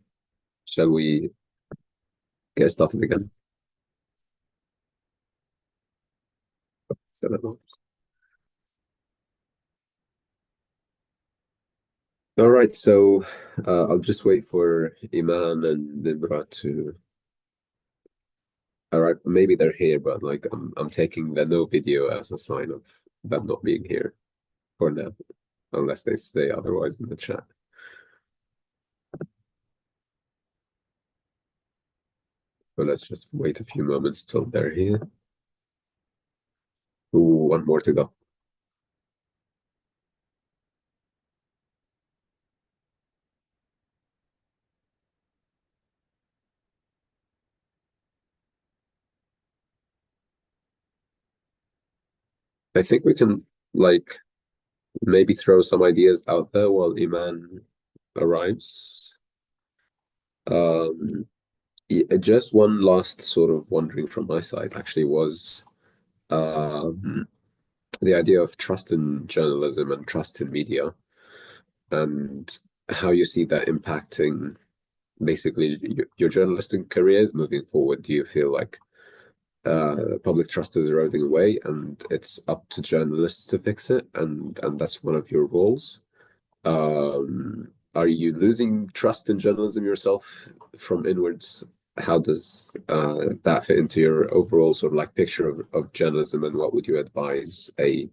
Shall we get started again? Assalamu. All right, so I'll just wait for Iman and Nimra to arrive. Maybe they're here, but like I'm taking the no video as a sign of them not being here for now, unless they say otherwise in the chat. So let's just wait a few moments till they're here. Ooh, one more to go. I think we can like maybe throw some ideas out there while Iman arrives. Just one last sort of wondering from my side actually was the idea of trust in journalism and trust in media, and how you see that impacting basically your journalistic careers moving forward. Do you feel like public trust is eroding away and it's up to journalists to fix it, and that's one of your roles? Are you losing trust in journalism yourself from inwards? How does that fit into your overall sort of like picture of journalism, and what would you advise a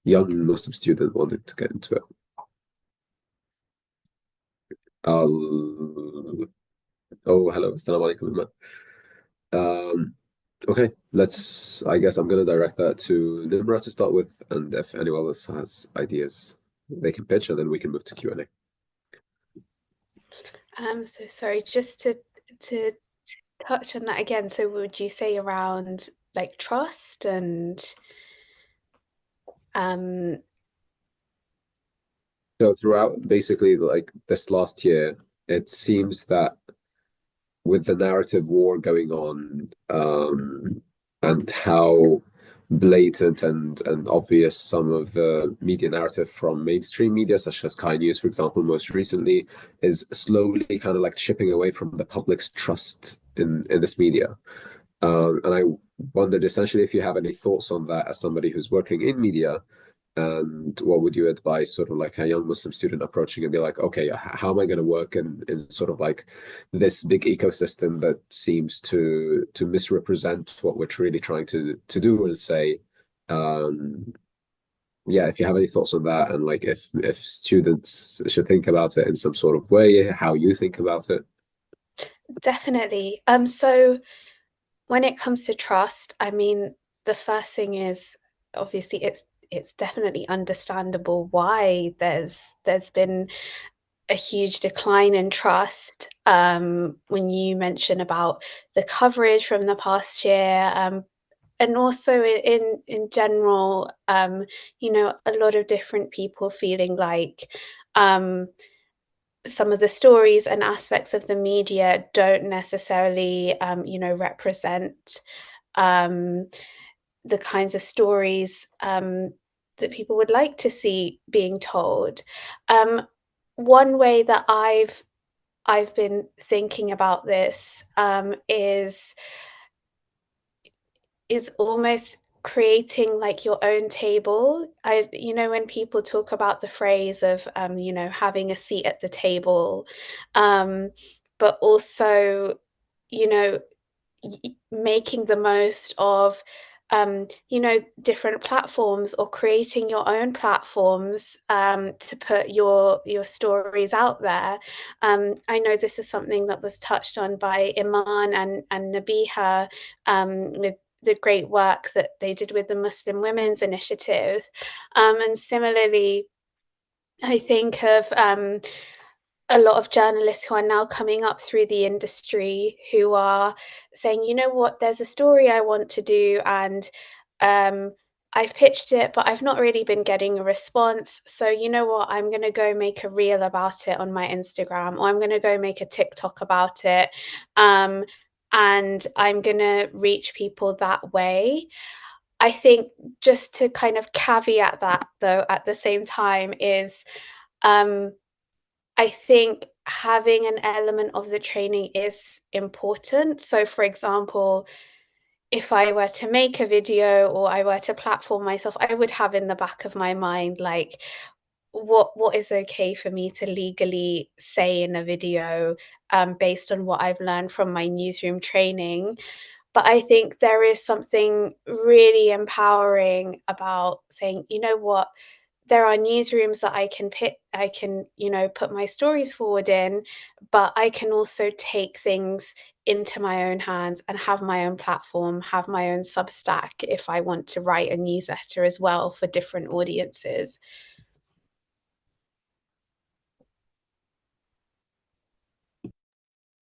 young Muslim student wanting to get into it? Oh, hello. Assalamu alaikum, Iman. Okay, I guess I'm going to direct that to Nimra to start with, and if anyone else has ideas, they can pitch, and then we can move to Q&A. So sorry, just to touch on that again. So would you say around like trust and So throughout basically like this last year, it seems that with the narrative war going on, and how blatant and obvious some of the media narrative from mainstream media, such as Sky News, for example, most recently, is slowly kind of like chipping away from the public's trust in this media. And I wondered essentially if you have any thoughts on that as somebody who's working in media, and what would you advise sort of like a young Muslim student approaching and be like, okay, how am I going to work in sort of like this big ecosystem that seems to misrepresent what we're really trying to do and say? Yeah, if you have any thoughts on that, and like if students should think about it in some sort of way, how you think about it. Definitely. So when it comes to trust, I mean, the first thing is obviously it's definitely understandable why there's been a huge decline in trust. When you mention about the coverage from the past year, and also in general, you know, a lot of different people feeling like some of the stories and aspects of the media don't necessarily, you know, represent the kinds of stories that people would like to see being told. One way that I've been thinking about this is almost creating like your own table. You know, when people talk about the phrase of you know, having a seat at the table, but also, you know, making the most of you know, different platforms, or creating your own platforms to put your stories out there. I know this is something that was touched on by Iman and Nabiha with the great work that they did with the Muslim Women's Initiative. And similarly, I think of a lot of journalists who are now coming up through the industry who are saying, you know what, there's a story I want to do, and I've pitched it, but I've not really been getting a response. So, you know what, I'm going to go make a reel about it on my Instagram, or I'm going to go make a TikTok about it. And I'm going to reach people that way. I think just to kind of caveat that, though, at the same time, is I think having an element of the training is important. So, for example, if I were to make a video or I were to platform myself, I would have in the back of my mind, like, what is okay for me to legally say in a video, based on what I've learned from my newsroom training. But I think there is something really empowering about saying, you know what, there are newsrooms that I can, put my stories forward in, but I can also take things into my own hands and have my own platform, have my own Substack if I want to write a newsletter as well for different audiences.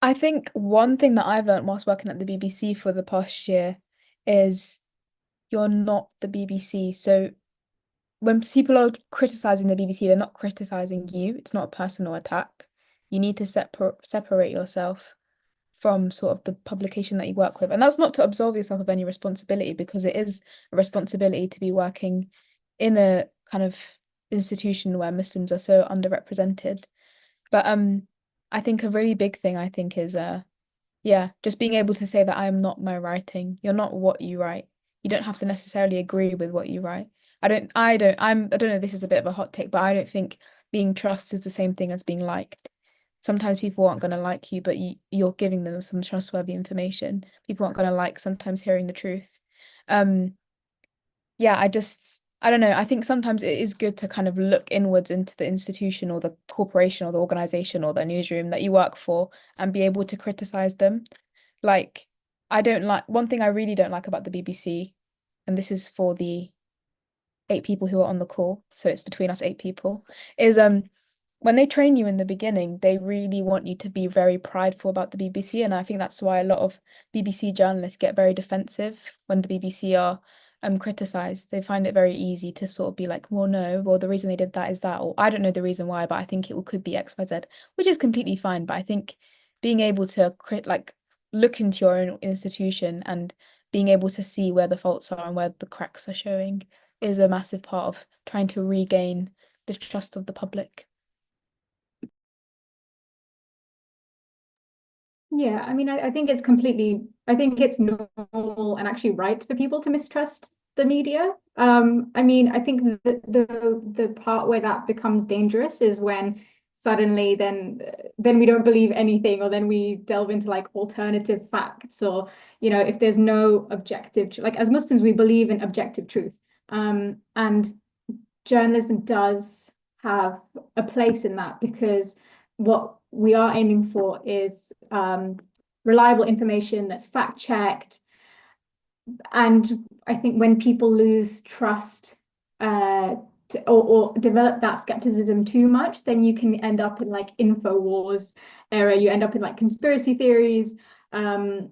I think one thing that I've learned whilst working at the BBC for the past year is you're not the BBC. So when people are criticizing the BBC, they're not criticizing you. It's not a personal attack. You need to separate yourself from sort of the publication that you work with. And that's not to absolve yourself of any responsibility, because it is a responsibility to be working in a kind of institution where Muslims are so underrepresented. But I think a really big thing is just being able to say that I am not my writing. You're not what you write. You don't have to necessarily agree with what you write. I don't know, this is a bit of a hot take, but I don't think being trusted is the same thing as being liked. Sometimes people aren't going to like you, but you're giving them some trustworthy information. People aren't going to like sometimes hearing the truth. I don't know. I think sometimes it is good to kind of look inwards into the institution or the corporation or the organization or the newsroom that you work for and be able to criticize them. Like, one thing I really don't like about the BBC, and this is for the 8 people who are on the call, so it's between us 8 people, is when they train you in the beginning, they really want you to be very prideful about the BBC. And I think that's why a lot of BBC journalists get very defensive when the BBC are criticized. They find it very easy to sort of be like, well, no, well, the reason they did that is that, or I don't know the reason why, but I think it could be X, Y, Z, which is completely fine. But I think being able to look into your own institution and being able to see where the faults are and where the cracks are showing is a massive part of trying to regain the trust of the public. Yeah, I mean, I think it's normal and actually right for people to mistrust the media. I mean, I think the part where that becomes dangerous is when suddenly then we don't believe anything, or then we delve into like alternative facts, or if there's no objective, like as Muslims we believe in objective truth, and journalism does have a place in that, because what we are aiming for is reliable information that's fact-checked. And I think when people lose trust or develop that skepticism too much, then you can end up in like InfoWars era. You end up in like conspiracy theories, and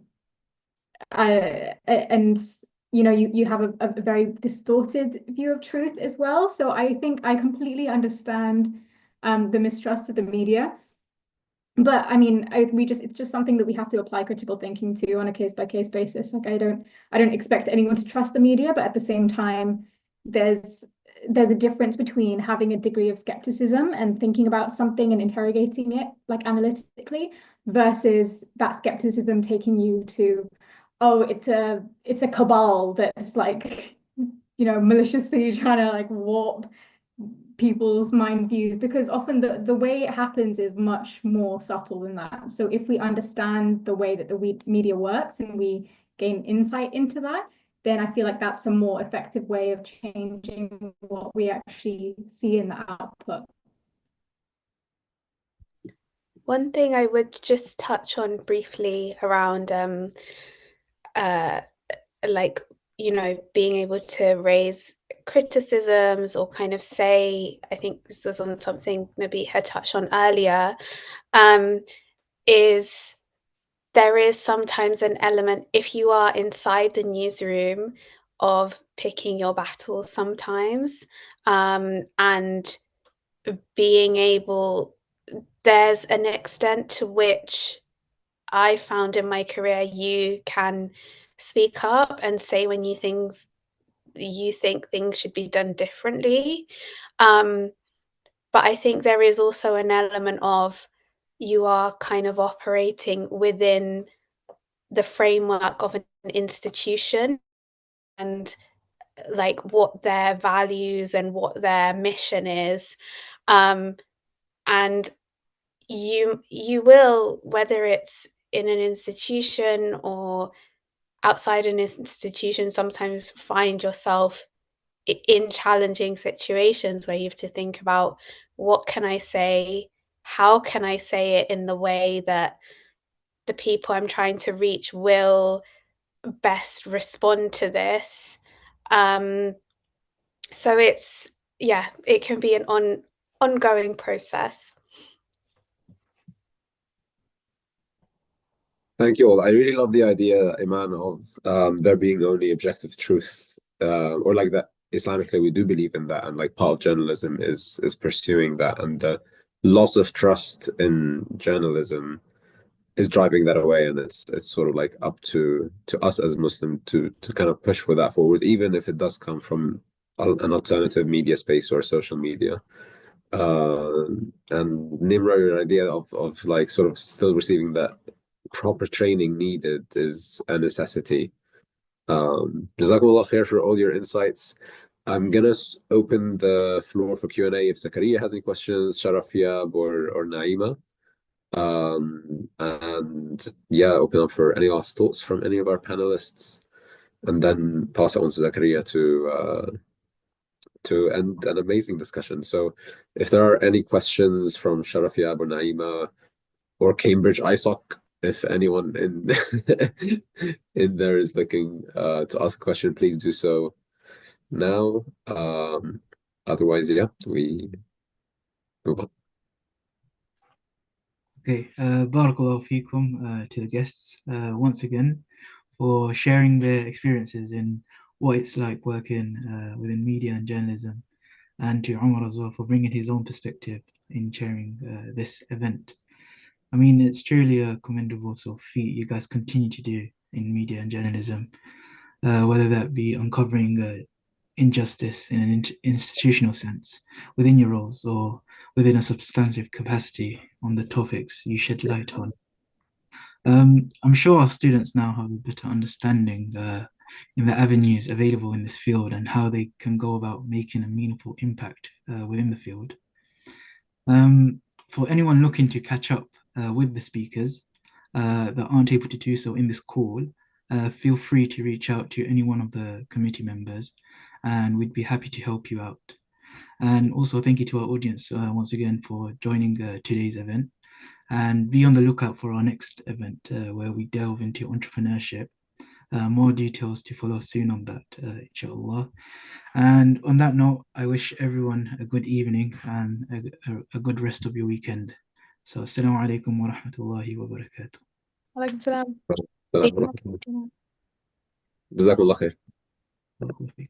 you have a very distorted view of truth as well. So I think I completely understand the mistrust of the media. But I mean, it's just something that we have to apply critical thinking to on a case-by-case basis. Like I don't expect anyone to trust the media, but at the same time, there's a difference between having a degree of skepticism and thinking about something and interrogating it like analytically, versus that skepticism taking you to, oh, it's a cabal that's like, maliciously trying to like warp people's mind views, because often the way it happens is much more subtle than that. So if we understand the way that the media works and we gain insight into that, then I feel like that's a more effective way of changing what we actually see in the output. One thing I would just touch on briefly around like, being able to raise criticisms or kind of say, I think this was on something maybe had touched on earlier, is there is sometimes an element, if you are inside the newsroom, of picking your battles sometimes, and being able, there's an extent to which I found in my career you can speak up and say when you think things should be done differently. But I think there is also an element of you are kind of operating within the framework of an institution and like what their values and what their mission is. And you will, whether it's in an institution or outside an institution, sometimes find yourself in challenging situations where you have to think about, what can I say? How can I say it in the way that the people I'm trying to reach will best respond to this? So it's, yeah, it can be an ongoing process. Thank you all. I really love the idea, Iman, of there being only objective truth, or like that. Islamically, we do believe in that, and like part of journalism is pursuing that, and the loss of trust in journalism is driving that away, and it's sort of like up to us as Muslim to kind of push for that forward, even if it does come from an alternative media space or social media. And Nimra, your idea of like sort of still receiving that proper training needed is a necessity. Jazakumullah khair for all your insights. I'm gonna open the floor for Q&A if Zakaria has any questions, Sharafia or Naima. And yeah, open up for any last thoughts from any of our panelists, and then pass it on to Zakaria to end an amazing discussion. So if there are any questions from Sharafia or Naima or Cambridge ISOC, if anyone in there is looking to ask a question, please do so now. Otherwise, yeah, we move on. Okay, Barakallahu feekum to the guests once again for sharing their experiences in what it's like working within media and journalism, and to Umar as well for bringing his own perspective in chairing this event. I mean, it's truly a commendable sort of feat you guys continue to do in media and journalism, whether that be uncovering injustice in an institutional sense within your roles or within a substantive capacity on the topics you shed light on. I'm sure our students now have a better understanding in the avenues available in this field and how they can go about making a meaningful impact within the field. For anyone looking to catch up with the speakers that aren't able to do so in this call, feel free to reach out to any one of the committee members and we'd be happy to help you out. And also thank you to our audience once again for joining today's event, and be on the lookout for our next event where we delve into entrepreneurship. More details to follow soon on that, inshallah. And on that note, I wish everyone a good evening and a good rest of your weekend. So, assalamu alaikum wa rahmatullahi wa barakatuh. Alaikum salam. Jazakumullah khair. Barakallahu feek.